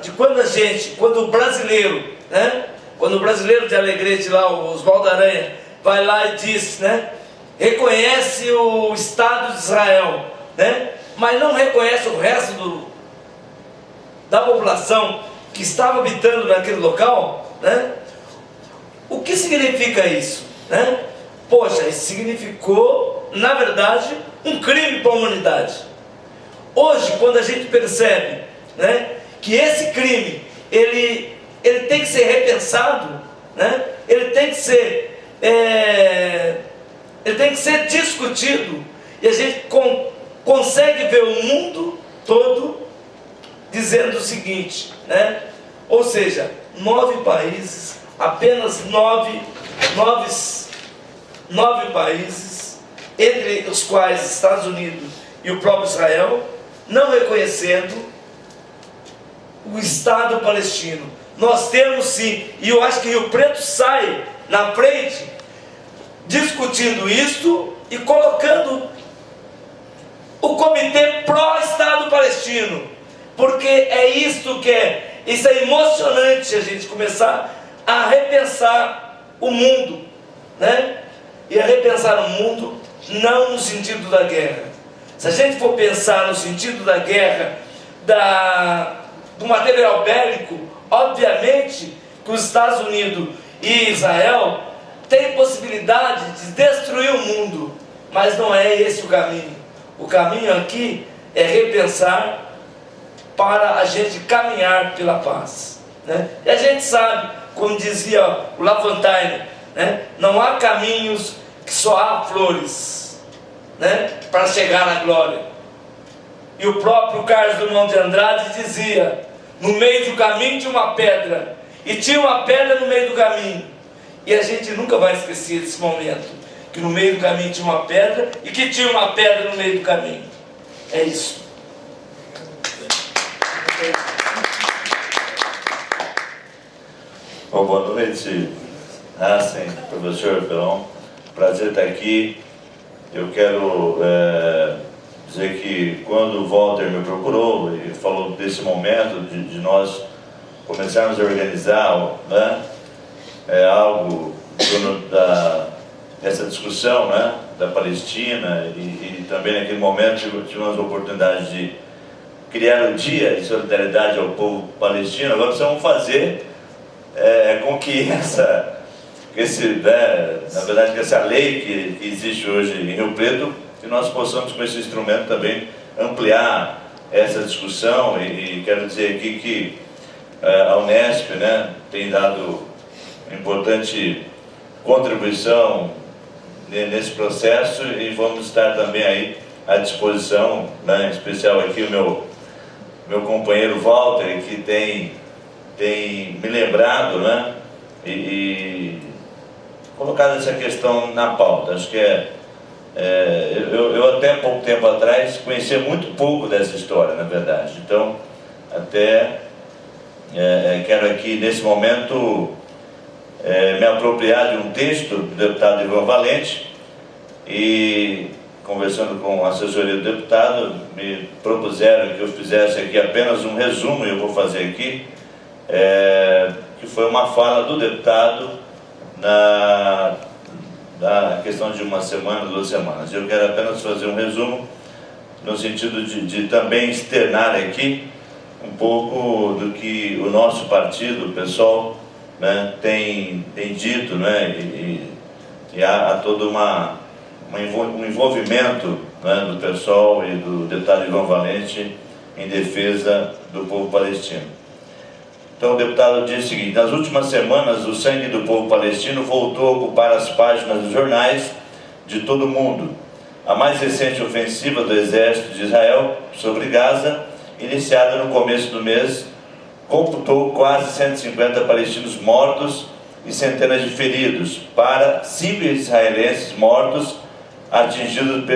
de quando o brasileiro, né, quando o brasileiro de Alegrete lá, o Oswaldo Aranha, vai lá e diz, né, reconhece o Estado de Israel, né, mas não reconhece o resto da população que estava habitando naquele local, né? O que significa isso, né? Poxa, isso significou, na verdade, um crime para a humanidade. Hoje, quando a gente percebe, né, que esse crime, ele tem que ser repensado, né? Ele tem que ser discutido, e a gente consegue ver o mundo todo dizendo o seguinte, né? Ou seja, 9 países, apenas 9 países, entre os quais Estados Unidos e o próprio Israel, não reconhecendo o Estado palestino. Nós temos sim, e eu acho que Rio Preto sai na frente discutindo isto e colocando o comitê pró-Estado palestino, porque é isto que isso é emocionante a gente começar a repensar o mundo, né? E a repensar o mundo não no sentido da guerra. Se a gente for pensar no sentido da guerra, do material bélico, obviamente que os Estados Unidos e Israel têm possibilidade de destruir o mundo, mas não é esse o caminho. O caminho aqui é repensar para a gente caminhar pela paz, né? E a gente sabe, como dizia o Lafontaine, né? Não há caminhos que só há flores, né? Para chegar à glória. E o próprio Carlos Drummond de Andrade dizia: no meio do caminho tinha uma pedra, e tinha uma pedra no meio do caminho. E a gente nunca vai esquecer desse momento, que no meio do caminho tinha uma pedra, e que tinha uma pedra no meio do caminho. É isso. Bom, boa noite, Hassen, professor Peron. Prazer estar aqui. Eu quero dizer que quando o Walter me procurou e falou desse momento de nós começarmos a organizar, né, algo em torno dessa discussão, né, da Palestina, e também naquele momento tivemos a oportunidade de criar um dia de solidariedade ao povo palestino. Agora precisamos fazer com que na verdade, essa lei que existe hoje em Rio Preto, que nós possamos com esse instrumento também ampliar essa discussão. E quero dizer aqui que a Unesp, né, tem dado importante contribuição nesse processo, e vamos estar também aí à disposição, né, em especial aqui o meu companheiro Walter, que tem me lembrado, né, e colocado essa questão na pauta. Acho que eu até pouco tempo atrás conhecia muito pouco dessa história, na verdade. Então, até quero aqui, nesse momento, me apropriar de um texto do deputado Ivan Valente, e, conversando com a assessoria do deputado, me propuseram que eu fizesse aqui apenas um resumo, e eu vou fazer aqui, que foi uma fala do deputado na questão de uma semana, 2 semanas. Eu quero apenas fazer um resumo no sentido de também externar aqui um pouco do que o nosso partido, o PSOL, né, tem dito, né, e há todo um envolvimento, né, do PSOL e do deputado Ivan Valente em defesa do povo palestino. Então o deputado diz o seguinte: nas últimas semanas o sangue do povo palestino voltou a ocupar as páginas dos jornais de todo o mundo. A mais recente ofensiva do exército de Israel sobre Gaza, iniciada no começo do mês, computou quase 150 palestinos mortos e centenas de feridos, para civis israelenses mortos atingidos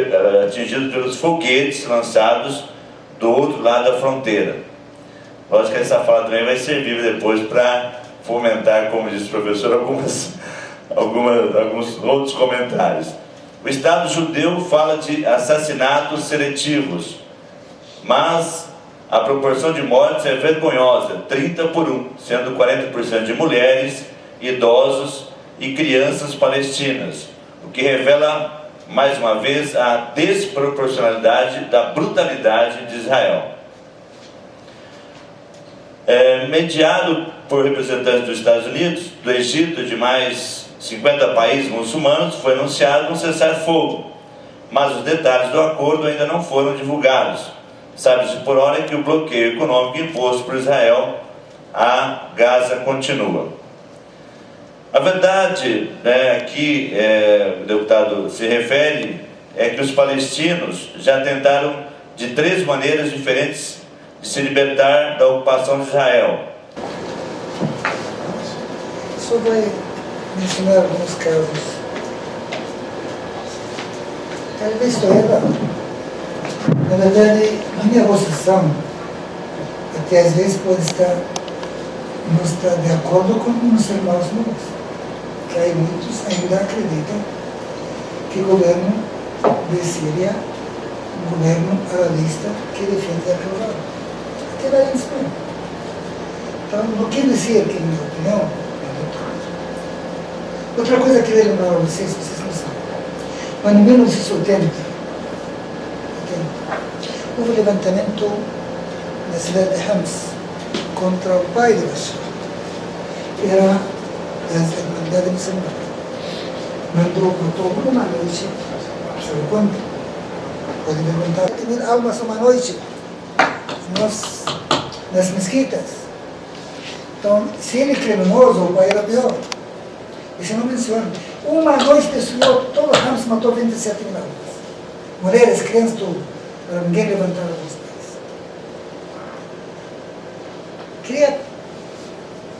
pelos foguetes lançados do outro lado da fronteira. Lógico que essa fala também vai servir depois para fomentar, como disse o professor, alguns outros comentários. O Estado judeu fala de assassinatos seletivos, mas a proporção de mortes é vergonhosa, 30-1, sendo 40% de mulheres, idosos e crianças palestinas, o que revela, mais uma vez, a desproporcionalidade da brutalidade de Israel. Mediado por representantes dos Estados Unidos, do Egito e de mais 50 países muçulmanos, foi anunciado um cessar-fogo, mas os detalhes do acordo ainda não foram divulgados. Sabe-se por hora que o bloqueio econômico imposto por Israel a Gaza continua. A verdade, que o deputado se refere, é que os palestinos já tentaram de 3 maneiras diferentes de se libertar da ocupação de Israel. Só vai mencionar alguns casos. Talvez estou errado. Na verdade, a minha posição, até às vezes pode não estar de acordo com os irmãos meus, que aí muitos ainda acreditam que o governo de Síria, um governo arabista que defende a causa. Até lá em Espanha. Então, não quer dizer que, na minha opinião, Outra coisa que eu queria lembrar a vocês não sabem. Mas em 1980, houve um levantamento na cidade de Homs contra o pai de Bashar. Era das Irmandades Muçulmanas. Matou uma noite, sabe quando? Pode perguntar, tem almas uma noite nas mesquitas. Então, se ele é criminoso, o pai era pior. Isso não menciona. Uma noite destruiu todo o Homs, matou 27 mil almas. Mulheres, crianças, tudo. Para ninguém levantar os pés. Queria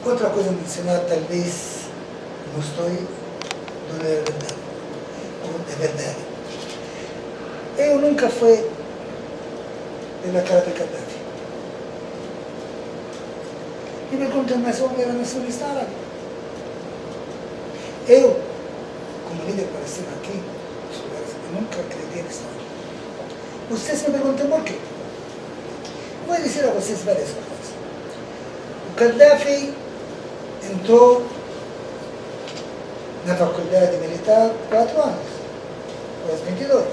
outra coisa mencionar, talvez não estou dando a verdade. É verdade. Eu nunca fui pela cara de Gaddafi. E me perguntam, mas o homem era nacionalista árabe. Eu, como líder palestino aqui, eu nunca acreditei nisso. Vocês me perguntam por quê? Vou dizer a vocês várias coisas. O Gaddafi entrou na faculdade militar 4 anos, aos 22.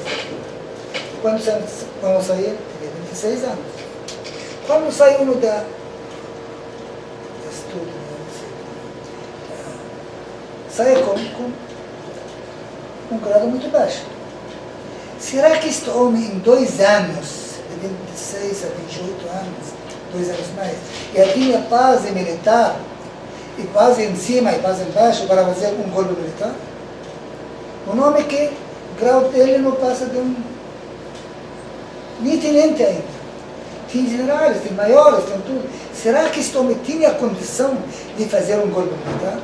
Quando saiu, tinha 26 anos. Quando saiu no da estudo, saiu com um grau muito baixo. Será que este homem, em 2 anos, de 26 a 28 anos, 2 anos mais, já tinha base militar, e base em cima e base embaixo, para fazer um golpe militar? Um homem que o grau dele não passa de nem tenente ainda. Tem generais, tem maiores, tem tudo. Será que este homem tinha a condição de fazer um golpe militar?